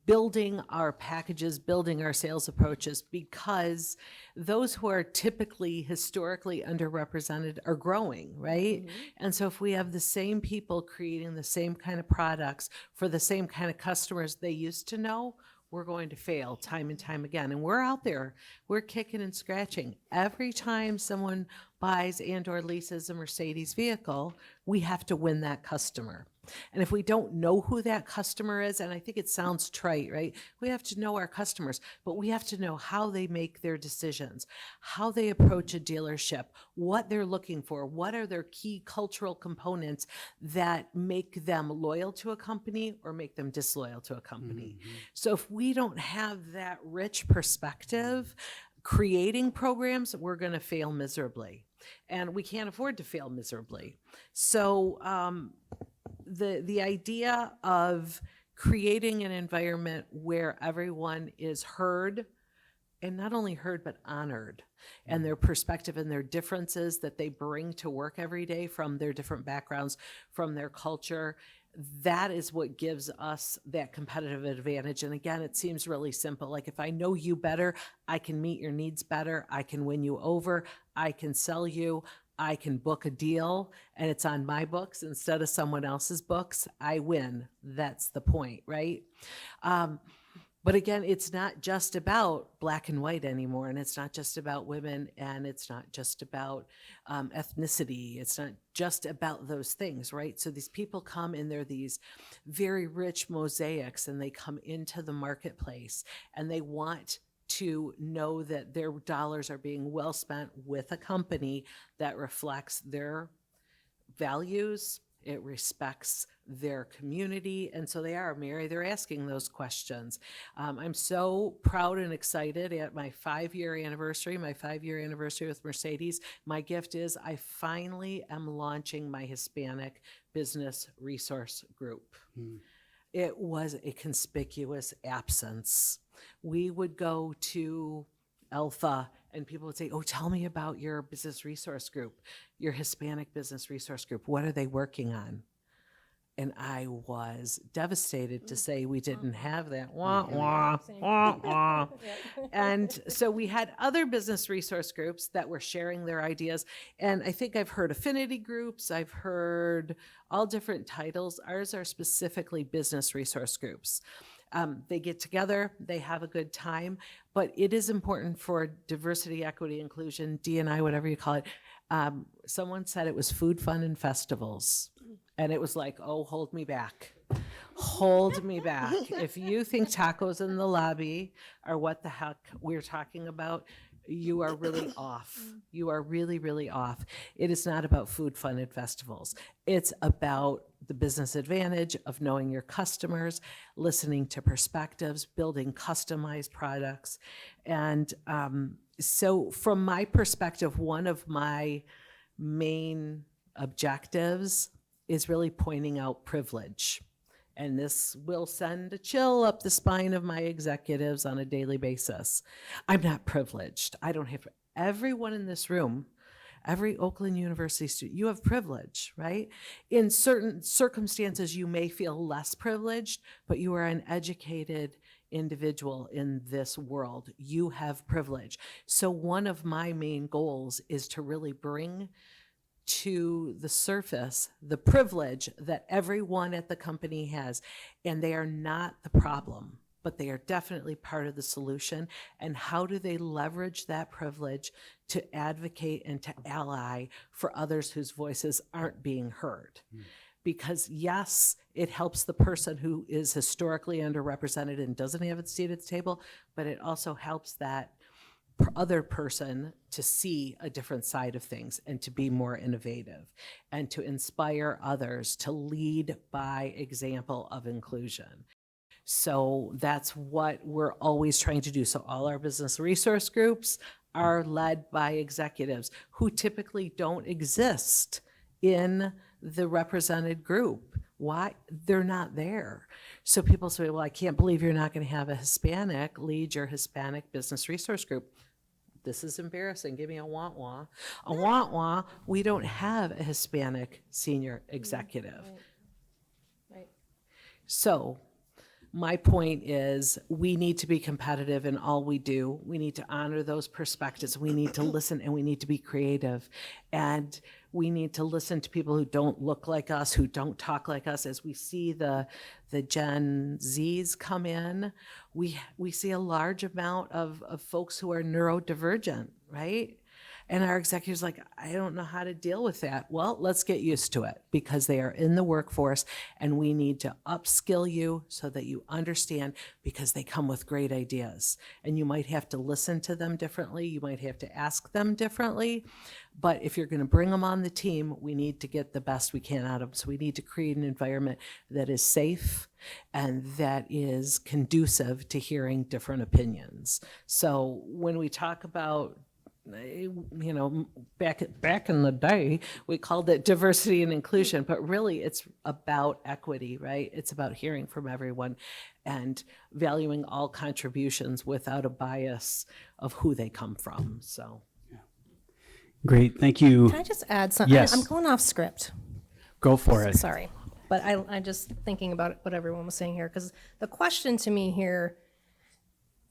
building our packages, building our sales approaches, because those who are typically historically underrepresented are growing, right? Mm-hmm. And so if we have the same people creating the same kind of products for the same kind of customers they used to know, we're going to fail time and time again. And we're out there, we're kicking and scratching. Every time someone buys and or leases a Mercedes vehicle, we have to win that customer. And if we don't know who that customer is, and I think it sounds trite, right? We have to know our customers, but we have to know how they make their decisions, how they approach a dealership, what they're looking for, what are their key cultural components that make them loyal to a company or make them disloyal to a company. Mm-hmm. So if we don't have that rich perspective, creating programs, we're going to fail miserably. And we can't afford to fail miserably. So the idea of creating an environment where everyone is heard, and not only heard, but honored, and their perspective and their differences that they bring to work every day from their different backgrounds, from their culture, that is what gives us that competitive advantage. And again, it seems really simple. Like if I know you better, I can meet your needs better, I can win you over, I can sell you, I can book a deal, and it's on my books instead of someone else's books. I win. That's the point, right? But again, it's not just about black and white anymore, and it's not just about women, and it's not just about ethnicity. It's not just about those things, right? So these people come and they're these very rich mosaics, and they come into the marketplace, and they want to know that their dollars are being well spent with a company that reflects their values It respects their community. And so they are, Mary, they're asking those questions. I'm so proud and excited at my 5-year anniversary with Mercedes. My gift is I finally am launching my Hispanic Business Resource Group. It was a conspicuous absence. We would go to Alpha and people would say, oh, tell me about your business resource group, your Hispanic business resource group. What are they working on? And I was devastated to say we didn't have that. Wah, wah, wah, wah. And so we had other business resource groups that were sharing their ideas. And I think I've heard affinity groups, I've heard all different titles. Ours are specifically business resource groups. They get together, they have a good time, but it is important for diversity, equity, inclusion, D&I, whatever you call it. Someone said it was food, fun, and festivals. And it was like, oh, hold me back. Hold me back. If you think tacos in the lobby are what the heck we're talking about, you are really off. You are really, really off. It is not about food, fun, and festivals. It's about the business advantage of knowing your customers, listening to perspectives, building customized products. And so from my perspective, one of my main objectives is really pointing out privilege. And this will send a chill up the spine of my executives on a daily basis. I'm not privileged. I don't have, everyone in this room, every Oakland University student, you have privilege, right? In certain circumstances, you may feel less privileged, but you are an educated individual in this world. You have privilege. So one of my main goals is to really bring to the surface the privilege that everyone at the company has, and they are not the problem, but they are definitely part of the solution. And how do they leverage that privilege to advocate and to ally for others whose voices aren't being heard? Because yes, it helps the person who is historically underrepresented and doesn't have a seat at the table, but it also helps that other person to see a different side of things and to be more innovative and to inspire others to lead by example of inclusion. So that's what we're always trying to do. So all our business resource groups are led by executives who typically don't exist in the represented group. Why? They're not there. So people say, well, I can't believe you're not going to have a Hispanic lead your Hispanic business resource group. This is embarrassing. Give me a wah-wah. A wah-wah. We don't have a Hispanic senior executive. Right. So my point is we need to be competitive in all we do. We need to honor those perspectives. We need to listen and we need to be creative. And we need to listen to people who don't look like us, who don't talk like us. As we see the Gen Zs come in, we see a large amount of folks who are neurodivergent, right? And our executives like, I don't know how to deal with that. Well, let's get used to it because they are in the workforce and we need to upskill you so that you understand because they come with great ideas. And you might have to listen to them differently. You might have to ask them differently. But if you're going to bring them on the team, we need to get the best we can out of them. So we need to create an environment that is safe and that is conducive to hearing different opinions. So when we talk about back in the day, we called it diversity and inclusion, but really it's about equity, right? It's about hearing from everyone and valuing all contributions without a bias of who they come from, so. Great, thank you. Can I just add something? Yes. I'm going off script. Go for it. Sorry, but I'm just thinking about what everyone was saying here, because the question to me here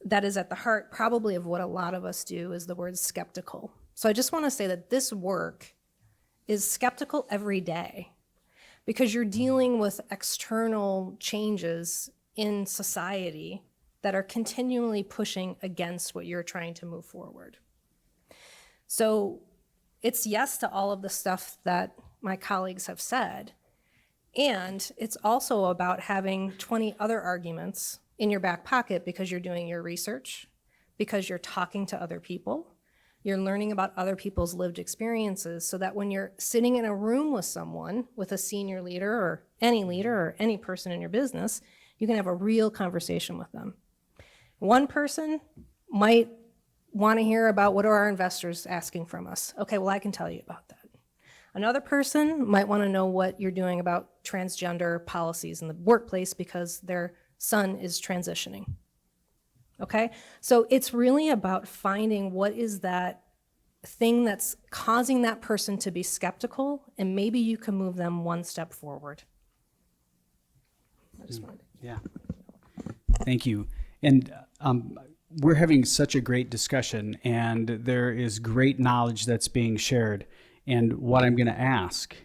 that is at the heart probably of what a lot of us do is the word skeptical. So I just want to say that this work is skeptical every day because you're dealing with external changes in society that are continually pushing against what you're trying to move forward. So it's yes to all of the stuff that my colleagues have said, and it's also about having 20 other arguments in your back pocket because you're doing your research, because you're talking to other people, You're learning about other people's lived experiences so that when you're sitting in a room with someone, with a senior leader or any person in your business, you can have a real conversation with them. One person might want to hear about what are our investors asking from us. Okay, well, I can tell you about that. Another person might want to know what you're doing about transgender policies in the workplace because their son is transitioning. Okay, so it's really about finding what is that thing that's causing that person to be skeptical, and maybe you can move them one step forward. I just wanted to. Yeah. Thank you. And we're having such a great discussion, and there is great knowledge that's being shared. And what I'm going to ask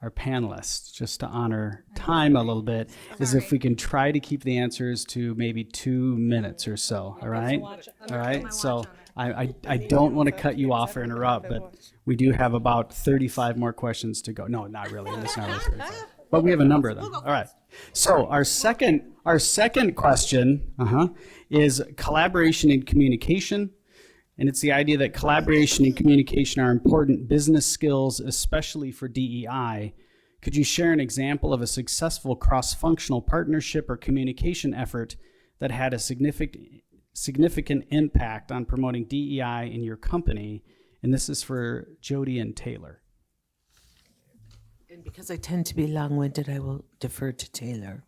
our panelists, just to honor time a little bit, is if we can try to keep the answers to maybe 2 minutes or so. All right? All right. So I don't want to cut you off or interrupt, but we do have about 35 more questions to go. No, not really. It's not really 35. But we have a number of them. All right. So our second question is collaboration and communication. And it's the idea that collaboration and communication are important business skills, especially for DEI. Could you share an example of a successful cross-functional partnership or communication effort that had a significant impact on promoting DEI in your company? And this is for Jody and Taylor. And because I tend to be long-winded, I will defer to Taylor.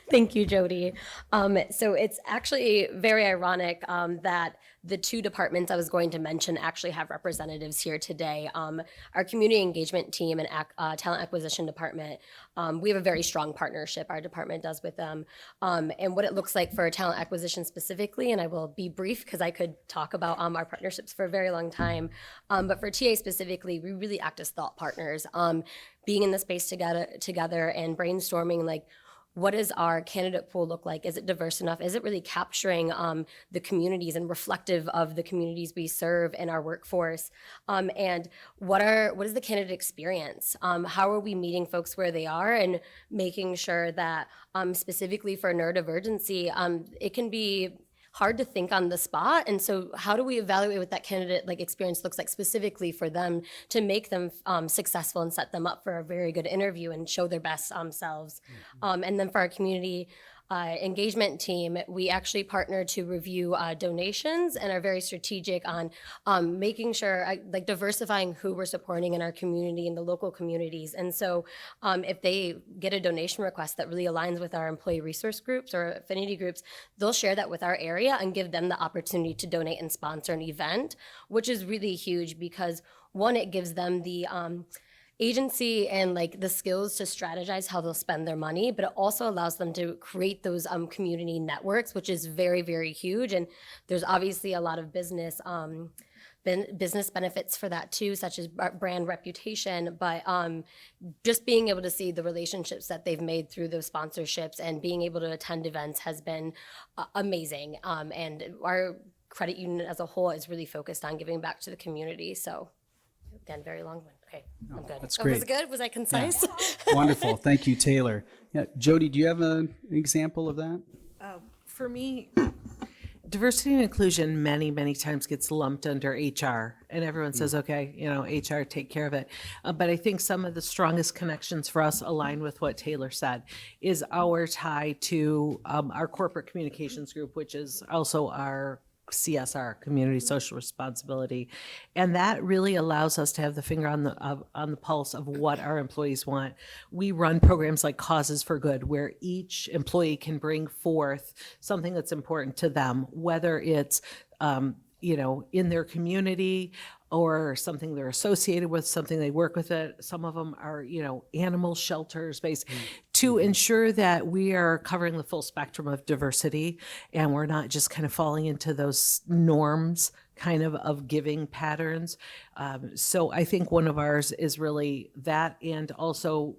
Thank you, Jody. So it's actually very ironic that the two departments I was going to mention actually have representatives here today. Our community engagement team and talent acquisition department, we have a very strong partnership, our department does with them. And what it looks like for talent acquisition specifically, and I will be brief because I could talk about our partnerships for a very long time, but for TA specifically, we really act as thought partners, being in the space together and brainstorming like, what does our candidate pool look like? Is it diverse enough? Is it really capturing the communities and reflective of the communities we serve in our workforce? And what is the candidate experience? How are we meeting folks where they are and making sure that specifically for neurodivergency, it can be hard to think on the spot. And so how do we evaluate what that candidate experience looks like specifically for them to make them successful and set them up for a very good interview and show their best selves? And then for our community engagement team, we actually partner to review donations and are very strategic on making sure, diversifying who we're supporting in our community and the local communities. And so if they get a donation request that really aligns with our employee resource groups or affinity groups, they'll share that with our area and give them the opportunity to donate and sponsor an event, which is really huge because one, it gives them the agency and the skills to strategize how they'll spend their money, but it also allows them to create those community networks, which is very, very huge. And there's obviously a lot of business benefits for that too, such as brand reputation, but just being able to see the relationships that they've made through those sponsorships and being able to attend events has been amazing. And our credit union as a whole is really focused on giving back to the community. So again, very long one. Okay, I'm good. That's great. Was it good? Was I concise? Yeah. Wonderful. Thank you, Taylor. Yeah, Jody, do you have an example of that? For me, diversity and inclusion many, many times gets lumped under HR, and everyone says, okay, HR, take care of it. But I think some of the strongest connections for us align with what Taylor said, is our tie to our corporate communications group, which is also our CSR, community social responsibility, and that really allows us to have the finger on the pulse of what our employees want. We run programs like Causes for Good, where each employee can bring forth something that's important to them, whether it's in their community or something they're associated with, something they work with it. Some of them are, animal shelters based, to ensure that we are covering the full spectrum of diversity and we're not just kind of falling into those norms kind of giving patterns. So I think one of ours is really that, and also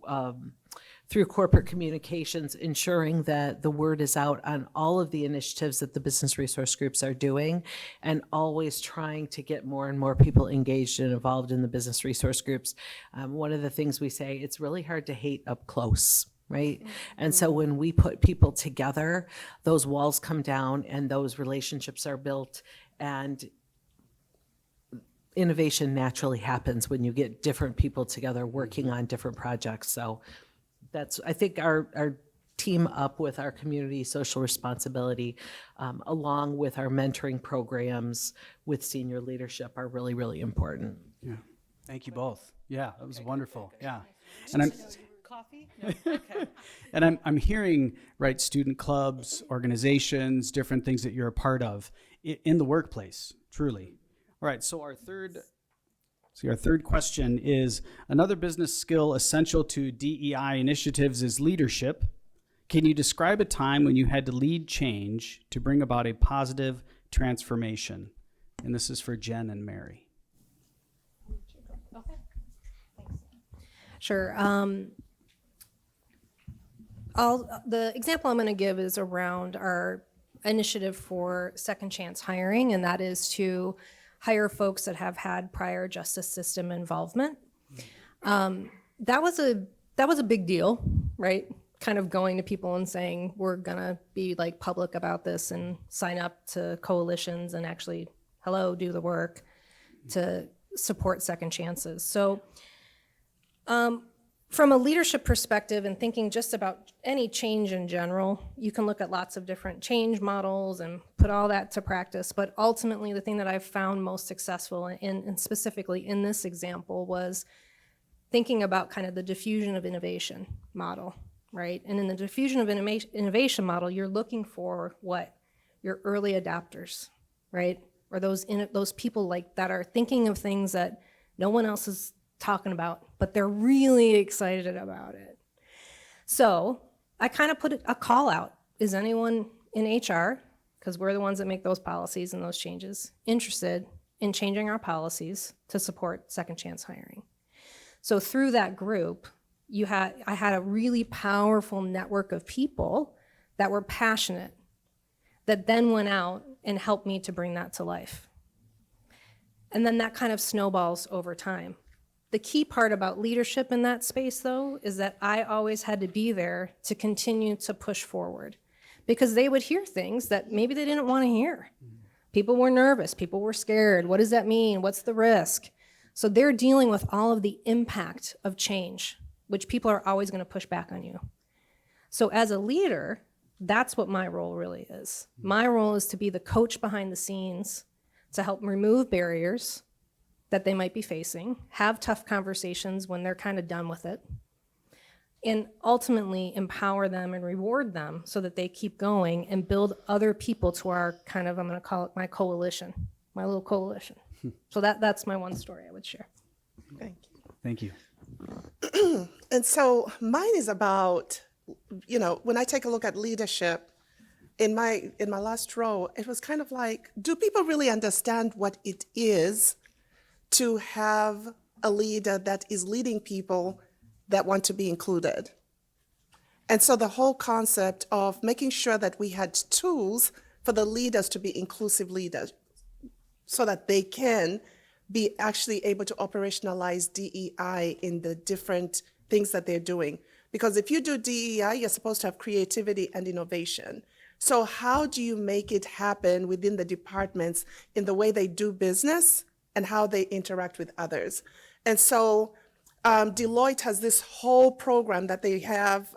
through corporate communications, ensuring that the word is out on all of the initiatives that the business resource groups are doing, and always trying to get more and more people engaged and involved in the business resource groups. One of the things we say, it's really hard to hate up close, right? And so when we put people together, those walls come down and those relationships are built, and innovation naturally happens when you get different people together working on different projects. So that's, I think our team up with our community social responsibility, along with our mentoring programs with senior leadership are really, really important. Yeah. Thank you both. Yeah, that was wonderful. Yeah. And I'm Coffee? No? Okay. and I'm hearing, right, student clubs, organizations, different things that you're a part of in the workplace, truly. All right, so our third question is, another business skill essential to DEI initiatives is leadership. Can you describe a time when you had to lead change to bring about a positive transformation? And this is for Jen and Mary. Sure. The example I'm going to give is around our initiative for second chance hiring, and that is to hire folks that have had prior justice system involvement. That was a big deal, right? Kind of going to people and saying, we're going to be like public about this and sign up to coalitions and actually, do the work to support second chances. So from a leadership perspective and thinking just about any change in general, you can look at lots of different change models and put all that to practice. But ultimately, the thing that I've found most successful, and specifically in this example, was thinking about kind of the diffusion of innovation model, right? And in the diffusion of innovation model, you're looking for what? Your early adopters, right? Or those people like that are thinking of things that no one else is talking about, but they're really excited about it. So I kind of put a call out. Is anyone in HR, because we're the ones that make those policies and those changes, interested in changing our policies to support second chance hiring? So through that group, I had a really powerful network of people that were passionate that then went out and helped me to bring that to life. And then that kind of snowballs over time. The key part about leadership in that space, though, is that I always had to be there to continue to push forward, because they would hear things that maybe they didn't want to hear. People were nervous. People were scared. What does that mean? What's the risk? So they're dealing with all of the impact of change, which people are always going to push back on you. So as a leader, that's what my role really is. My role is to be the coach behind the scenes to help remove barriers that they might be facing, have tough conversations when they're kind of done with it, and ultimately empower them and reward them so that they keep going and build other people to our kind of, I'm going to call it my coalition, my little coalition. So that's my one story I would share. Thank Thank you. you. And so mine is about, when I take a look at leadership, in my last role, it was kind of like, do people really understand what it is to have a leader that is leading people that want to be included? And so the whole concept of making sure that we had tools for the leaders to be inclusive leaders so that they can be actually able to operationalize DEI in the different things that they're doing. Because if you do DEI, you're supposed to have creativity and innovation. So how do you make it happen within the departments in the way they do business and how they interact with others? And so Deloitte has this whole program that they have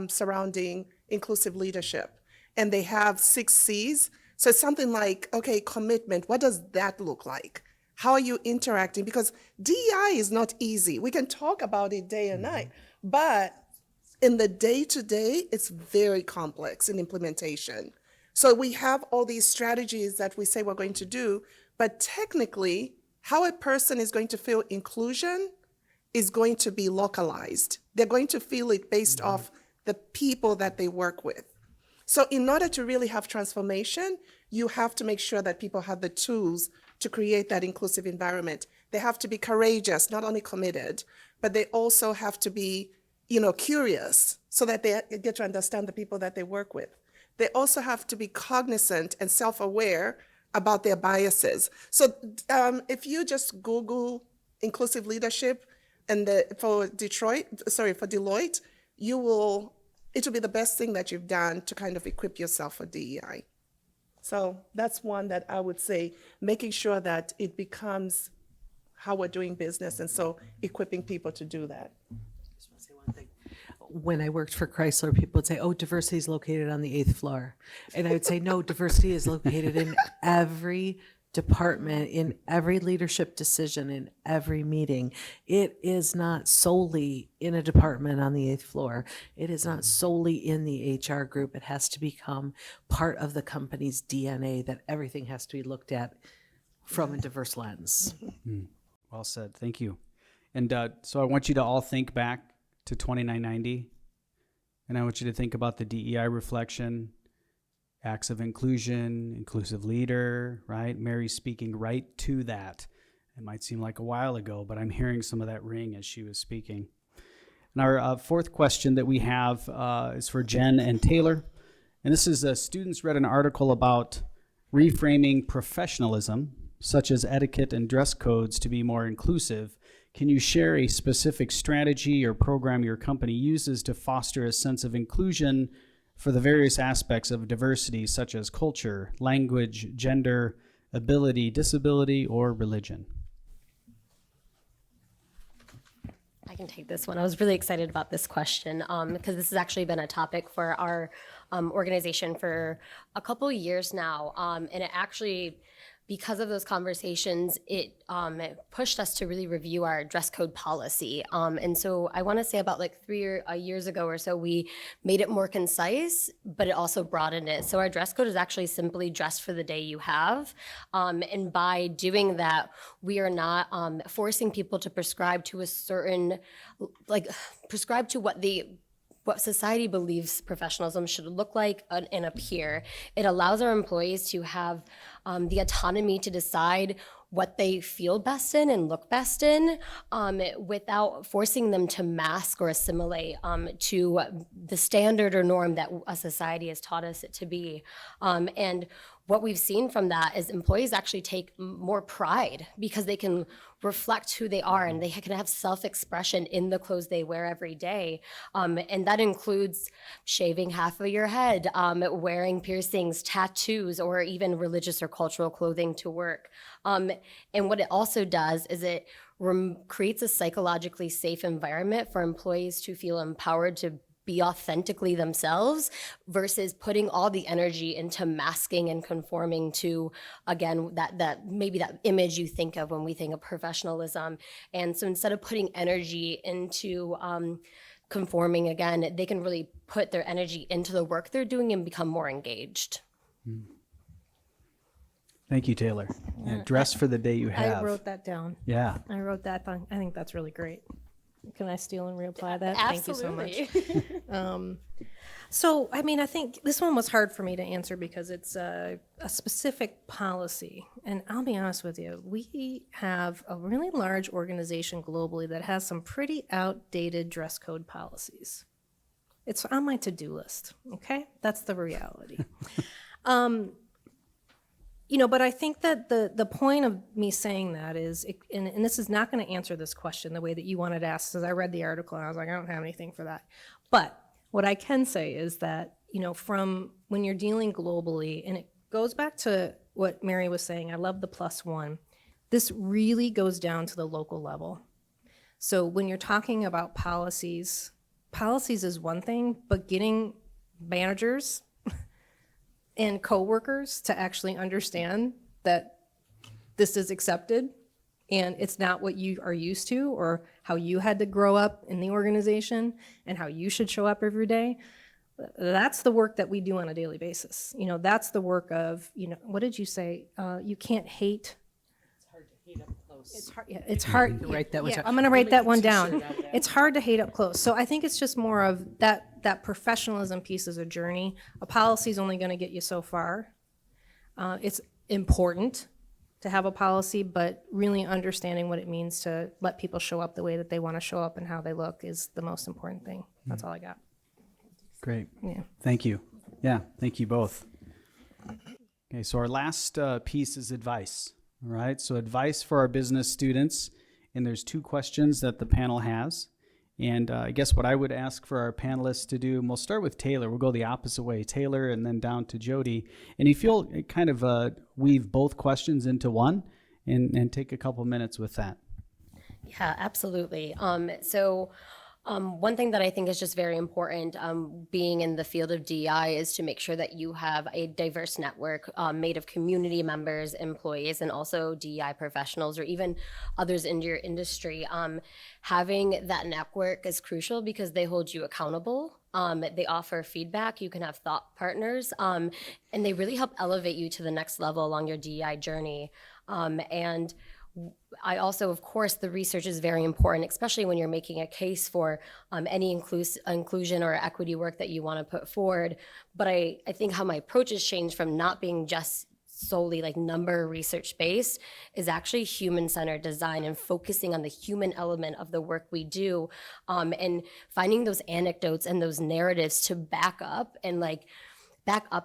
surrounding inclusive leadership. And they have 6 C's. So it's something like, okay, commitment, what does that look like? How are you interacting? Because DEI is not easy. We can talk about it day and night, but in the day-to-day, it's very complex in implementation. So we have all these strategies that we say we're going to do, but technically, how a person is going to feel inclusion is going to be localized. They're going to feel it based off the people that they work with. So in order to really have transformation, you have to make sure that people have the tools to create that inclusive environment. They have to be courageous, not only committed, but they also have to be, curious so that they get to understand the people that they work with. They also have to be cognizant and self-aware about their biases. So if you just Google inclusive leadership and for Deloitte, it will be the best thing that you've done to kind of equip yourself for DEI. So that's one that I would say, making sure that it becomes how we're doing business. And so equipping people to do that. Say one thing. When I worked for Chrysler, people would say, oh, diversity is located on the 8th floor. And I would say, no, diversity is located in every department, in every leadership decision, in every meeting. It is not solely in a department on the 8th floor. It is not solely in the HR group. It has to become part of the company's DNA, that everything has to be looked at from a diverse lens. Well said. Thank you. And so I want you to all think back to 2990, and I want you to think about the DEI reflection, acts of inclusion, inclusive leader, right? Mary's speaking right to that. It might seem like a while ago, but I'm hearing some of that ring as she was speaking. And our fourth question that we have is for Jen and Taylor. And this is students read an article about reframing professionalism, such as etiquette and dress codes, to be more inclusive. Can you share a specific strategy or program your company uses to foster a sense of inclusion for the various aspects of diversity, such as culture, language, gender, ability, disability, or religion? I can take this one. I was really excited about this question because this has actually been a topic for our organization for a couple of years now. And it actually, because of those conversations, it pushed us to really review our dress code policy. And so I want to say about like 3 years ago or so, we made it more concise, but it also broadened it. So our dress code is actually simply dress for the day you have. And by doing that, we are not forcing people to prescribe to a certain, prescribe to what society believes professionalism should look like and appear. It allows our employees to have the autonomy to decide what they feel best in and look best in without forcing them to mask or assimilate to the standard or norm that a society has taught us it to be. And what we've seen from that is employees actually take more pride because they can reflect who they are and they can have self-expression in the clothes they wear every day. And that includes shaving half of your head, wearing piercings, tattoos, or even religious or cultural clothing to work. And what it also does is it creates a psychologically safe environment for employees to feel empowered to be authentically themselves versus putting all the energy into masking and conforming to, again, that maybe that image you think of when we think of professionalism. And so instead of putting energy into conforming, again, they can really put their energy into the work they're doing and become more engaged. Thank you, Taylor. Yeah, dress for the day you have. I wrote that down. Yeah. I wrote that down. I think that's really great. Can I steal and reapply that? Absolutely. Thank you so much. So, I mean, I think this one was hard for me to answer because it's a specific policy. And I'll be honest with you, we have a really large organization globally that has some pretty outdated dress code policies. It's on my to-do list, okay? That's the reality. But I think that the point of me saying that is, and this is not going to answer this question the way that you wanted to ask, because I read the article and I was like, I don't have anything for that. But what I can say is that, from when you're dealing globally, and it goes back to what Mary was saying, I love the +1. This really goes down to the local level. So when you're talking about policies is one thing, but getting managers and coworkers to actually understand that this is accepted and it's not what you are used to or how you had to grow up in the organization and how you should show up every day. That's the work that we do on a daily basis. That's the work of, what did you say? You can't hate. It's hard to hate up close. It's hard. Yeah, it's hard. You write that one Yeah, down. I'm going to write that one Make a down. t-shirt out of that. It's hard to hate up close. So I think it's just more of that professionalism piece is a journey. A policy is only going to get you so far. It's important to have a policy, but really understanding what it means to let people show up the way that they want to show up and how they look is the most important thing. That's all I got. Great. Yeah. Thank you. Yeah, thank you both. Okay, so our last piece is advice. All right, so advice for our business students. And there's 2 questions that the panel has. And I guess what I would ask for our panelists to do, and we'll start with Taylor. We'll go the opposite way, Taylor, and then down to Jody. And if you'll kind of weave both questions into one and take a couple minutes with that. Yeah, absolutely. One thing that I think is just very important, being in the field of DEI, is to make sure that you have a diverse network made of community members, employees, and also DEI professionals or even others in your industry. Having that network is crucial because they hold you accountable. They offer feedback. You can have thought partners, and they really help elevate you to the next level along your DEI journey. And I also, of course, the research is very important, especially when you're making a case for any inclusion or equity work that you want to put forward. But I think how my approach has changed from not being just solely like number research based is actually human-centered design and focusing on the human element of the work we do, and finding those anecdotes and those narratives to back up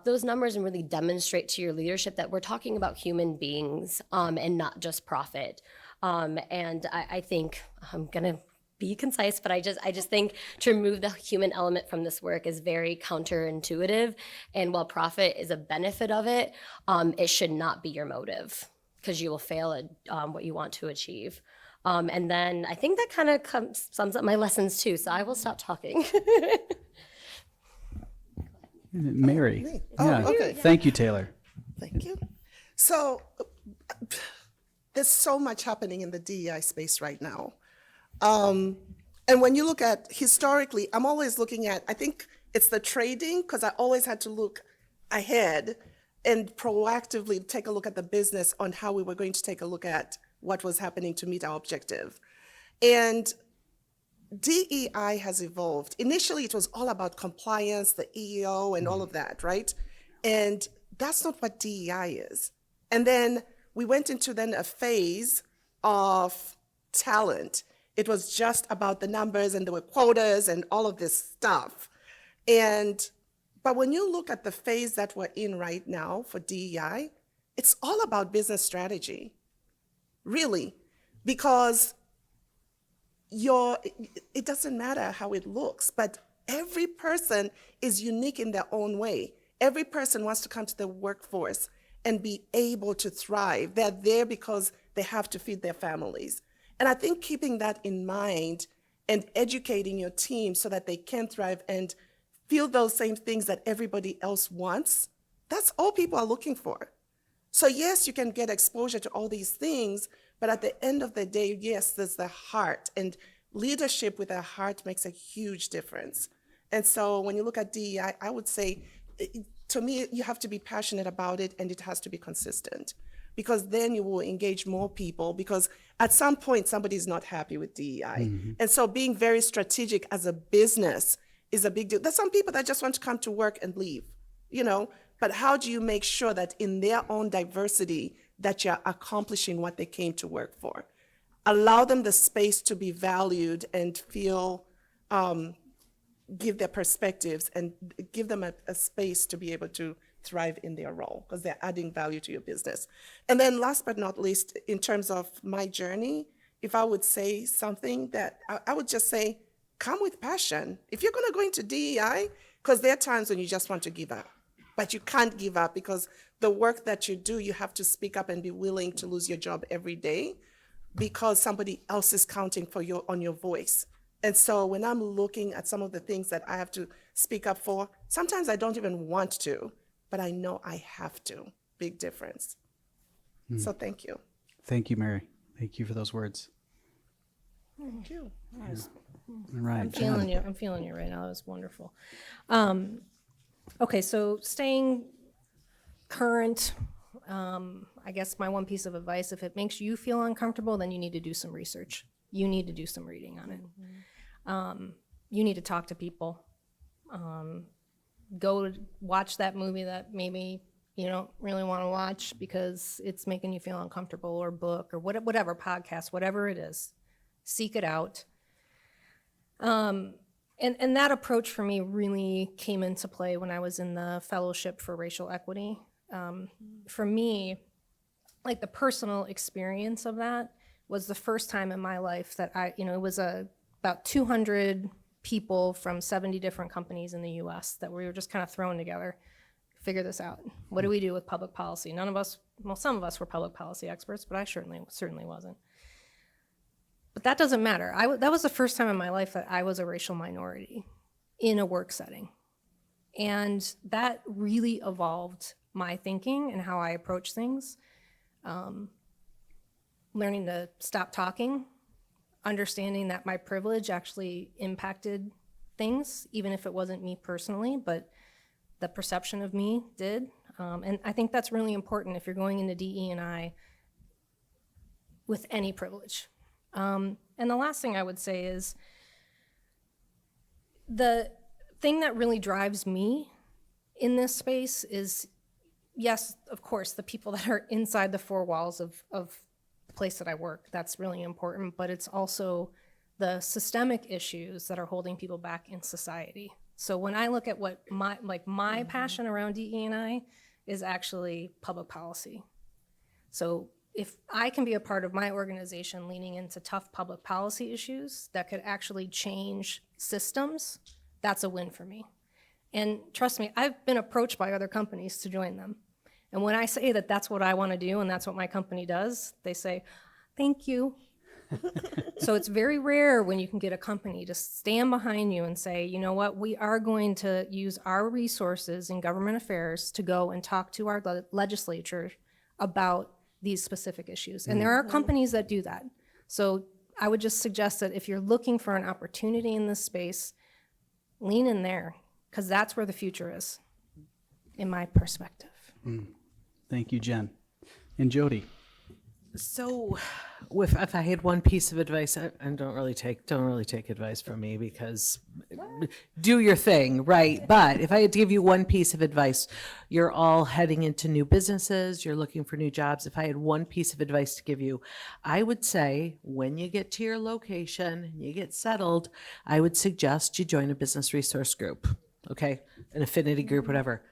those numbers and really demonstrate to your leadership that we're talking about human beings, and not just profit. And I think I'm gonna be concise, but I just think to remove the human element from this work is very counterintuitive. And while profit is a benefit of it, it should not be your motive because you will fail at what you want to achieve. And then I think that kind of sums up my lessons too. So I will stop talking. Mary. me. Oh, Yeah. okay. Thank you, Taylor. Thank you. So there's so much happening in the DEI space right now. And when you look at historically, I'm always looking at, I think it's the trading, because I always had to look ahead and proactively take a look at the business on how we were going to take a look at what was happening to meet our objective. And DEI has evolved. Initially, it was all about compliance, the EEO, and all of that, right? And that's not what DEI is. And then we went into then a phase of talent. It was just about the numbers, and there were quotas and all of this stuff. But when you look at the phase that we're in right now for DEI, it's all about business strategy, really, because it doesn't matter how it looks, but every person is unique in their own way. Every person wants to come to the workforce and be able to thrive. They're there because they have to feed their families. And I think keeping that in mind and educating your team so that they can thrive and feel those same things that everybody else wants, that's all people are looking for. So yes, you can get exposure to all these things, but at the end of the day, yes, there's the heart, and leadership with a heart makes a huge difference. And so when you look at DEI, I would say, to me, you have to be passionate about it, and it has to be consistent, because then you will engage more people, because at some point, somebody's not happy with DEI. And so being very strategic as a business is a big deal. There's some people that just want to come to work and leave, but how do you make sure that in their own diversity, that you're accomplishing what they came to work for? Allow them the space to be valued and feel, give their perspectives, and give them a space to be able to thrive in their role, because they're adding value to your business. And then last but not least, in terms of my journey, if I would say something, that I would just say, come with passion. If you're gonna go into DEI, because there are times when you just want to give up, but you can't give up, because the work that you do, you have to speak up and be willing to lose your job every day because somebody else is counting on your voice. And so when I'm looking at some of the things that I have to speak up for, sometimes I don't even want to, but I know I have to. Big difference. So thank you. Thank you, Mary. Thank you for those words. Thank you. All right. I'm feeling you right now. That was wonderful. Okay, so staying current, I guess my one piece of advice, if it makes you feel uncomfortable, then you need to do some research. You need to do some reading on it. You need to talk to people. Go watch that movie that maybe you don't really want to watch because it's making you feel uncomfortable, or book, or whatever, podcast, whatever it is. Seek it out. And that approach for me really came into play when I was in the Fellowship for Racial Equity. For me, like the personal experience of that was the first time in my life that it was about 200 people from 70 different companies in the US that we were just kind of thrown together, figure this out. What do we do with public policy? Some of us were public policy experts, but I certainly wasn't. But that doesn't matter. That was the first time in my life that I was a racial minority in a work setting. And that really evolved my thinking and how I approach things. Learning to stop talking, understanding that my privilege actually impacted things, even if it wasn't me personally, but the perception of me did. And I think that's really important if you're going into DE&I with any privilege. And the last thing I would say is the thing that really drives me in this space is, yes, of course, the people that are inside the four walls of the place that I work. That's really important, but it's also the systemic issues that are holding people back in society. So when I look at what my passion around DE&I is actually public policy. So if I can be a part of my organization leaning into tough public policy issues that could actually change systems, that's a win for me. And trust me, I've been approached by other companies to join them. And when I say that that's what I want to do and that's what my company does, they say, thank you. So it's very rare when you can get a company to stand behind you and say, you know what, we are going to use our resources in government affairs to go and talk to our legislature about these specific issues. And there are companies that do that. So I would just suggest that if you're looking for an opportunity in this space, lean in there, because that's where the future is, in my perspective. Thank you, Jen. And Jody. So, if I had one piece of advice, and don't really take advice from me, because do your thing, right? But if I had to give you one piece of advice, you're all heading into new businesses, you're looking for new jobs. If I had one piece of advice to give you, I would say when you get to your location and you get settled, I would suggest you join a business resource group, okay? An affinity group, whatever.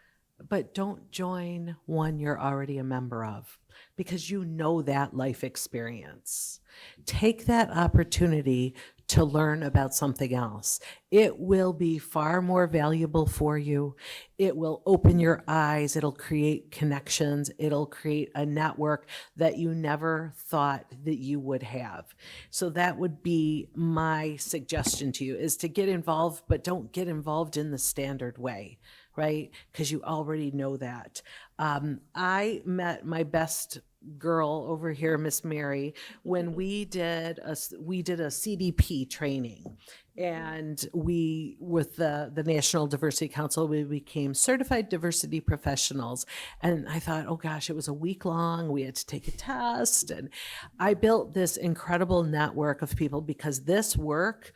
But don't join one you're already a member of, because you know that life experience. Take that opportunity to learn about something else. It will be far more valuable for you. It will open your eyes. It'll create connections. It'll create a network that you never thought that you would have. So that would be my suggestion to you, is to get involved, but don't get involved in the standard way, right? Because you already know that. I met my best girl over here, Miss Mary, when we did a CDP training, and we, with the National Diversity Council, we became certified diversity professionals. And I thought, oh gosh, it was a week long. We had to take a test, and I built this incredible network of people, because this work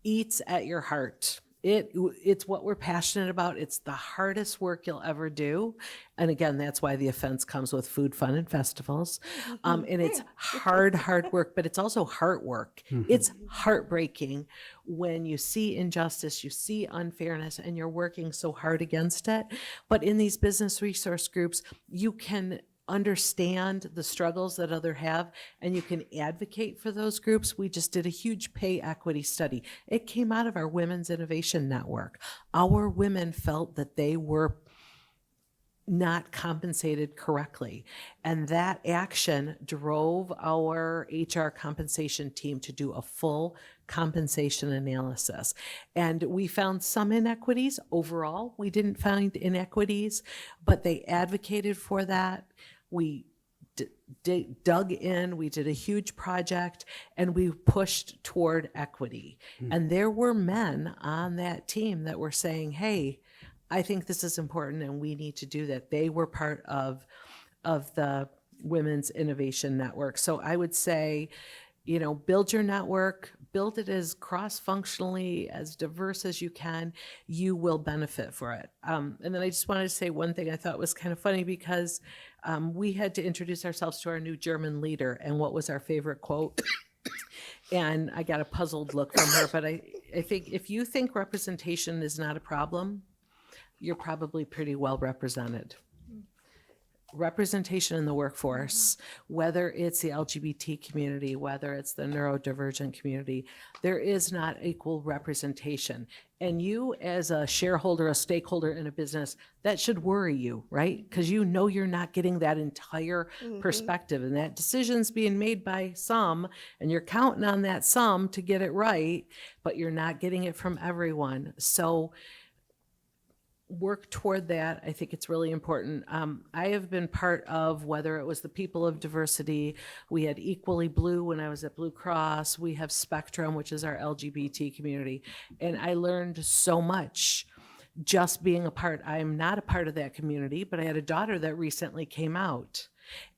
eats at your heart. It's what we're passionate about. It's the hardest work you'll ever do. And again, that's why the offense comes with food, fun, and festivals. And it's hard work, but it's also heart work. It's heartbreaking when you see injustice, you see unfairness, and you're working so hard against it. But in these business resource groups, you can understand the struggles that others have, and you can advocate for those groups. We just did a huge pay equity study. It came out of our Women's Innovation Network. Our women felt that they were not compensated correctly, and that action drove our HR compensation team to do a full compensation analysis. And we found some inequities. Overall, we didn't find inequities, but they advocated for that. We dug in, we did a huge project, and we pushed toward equity. And there were men on that team that were saying, hey, I think this is important and we need to do that. They were part of the Women's Innovation Network. So I would say, build your network, build it as cross-functionally, as diverse as you can. You will benefit for it. And then I just wanted to say one thing I thought was kind of funny, because we had to introduce ourselves to our new German leader, and what was our favorite quote? And I got a puzzled look from her, but I think if you think representation is not a problem, you're probably pretty well represented. representation in the workforce, whether it's the LGBT community, whether it's the neurodivergent community, there is not equal representation. And you, as a shareholder, a stakeholder in a business, that should worry you, right? Because you know you're not getting that entire perspective, and that decision's being made by some, and you're counting on that some to get it right, but you're not getting it from everyone. So work toward that. I think it's really important. I have been part of, whether it was the People of Diversity, we had Equally Blue when I was at Blue Cross, we have Spectrum, which is our LGBT community, and I learned so much just being a part. I'm not a part of that community, but I had a daughter that recently came out.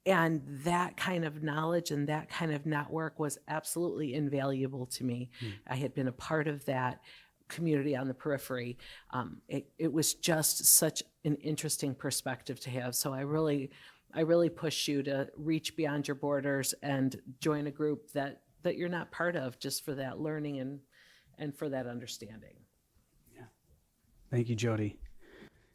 And that kind of knowledge and that kind of network was absolutely invaluable to me. I had been a part of that community on the periphery. It was just such an interesting perspective to have. So I really push you to reach beyond your borders and join a group that you're not part of, just for that learning and for that understanding. Yeah. Thank you, Jody.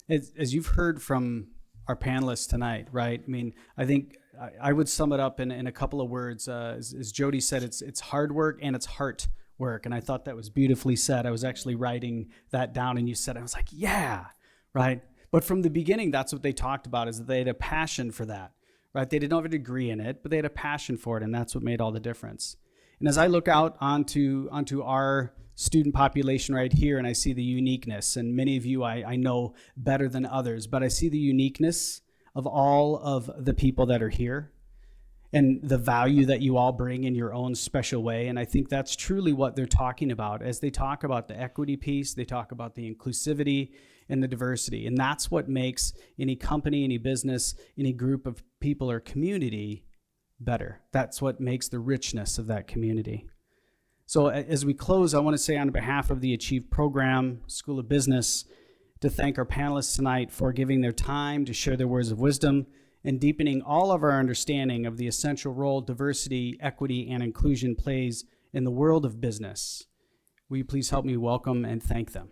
As you've heard from our panelists tonight, right? I mean, I think I would sum it up in a couple of words. As Jody said, it's hard work and it's heart work. And I thought that was beautifully said. I was actually writing that down and you said, I was like, yeah, right? But from the beginning, that's what they talked about, is that they had a passion for that, right? They didn't have a degree in it, but they had a passion for it. And that's what made all the difference. And as I look out onto our student population right here, and I see the uniqueness, and many of you I know better than others, but I see the uniqueness of all of the people that are here, and the value that you all bring in your own special way. And I think that's truly what they're talking about. As they talk about the equity piece, they talk about the inclusivity and the diversity. And that's what makes any company, any business, any group of people or community better. That's what makes the richness of that community. So as we close, I want to say on behalf of the Achieve program, School of Business, to thank our panelists tonight for giving their time to share their words of wisdom and deepening all of our understanding of the essential role diversity, equity, and inclusion plays in the world of business. Will you please help me welcome and thank them?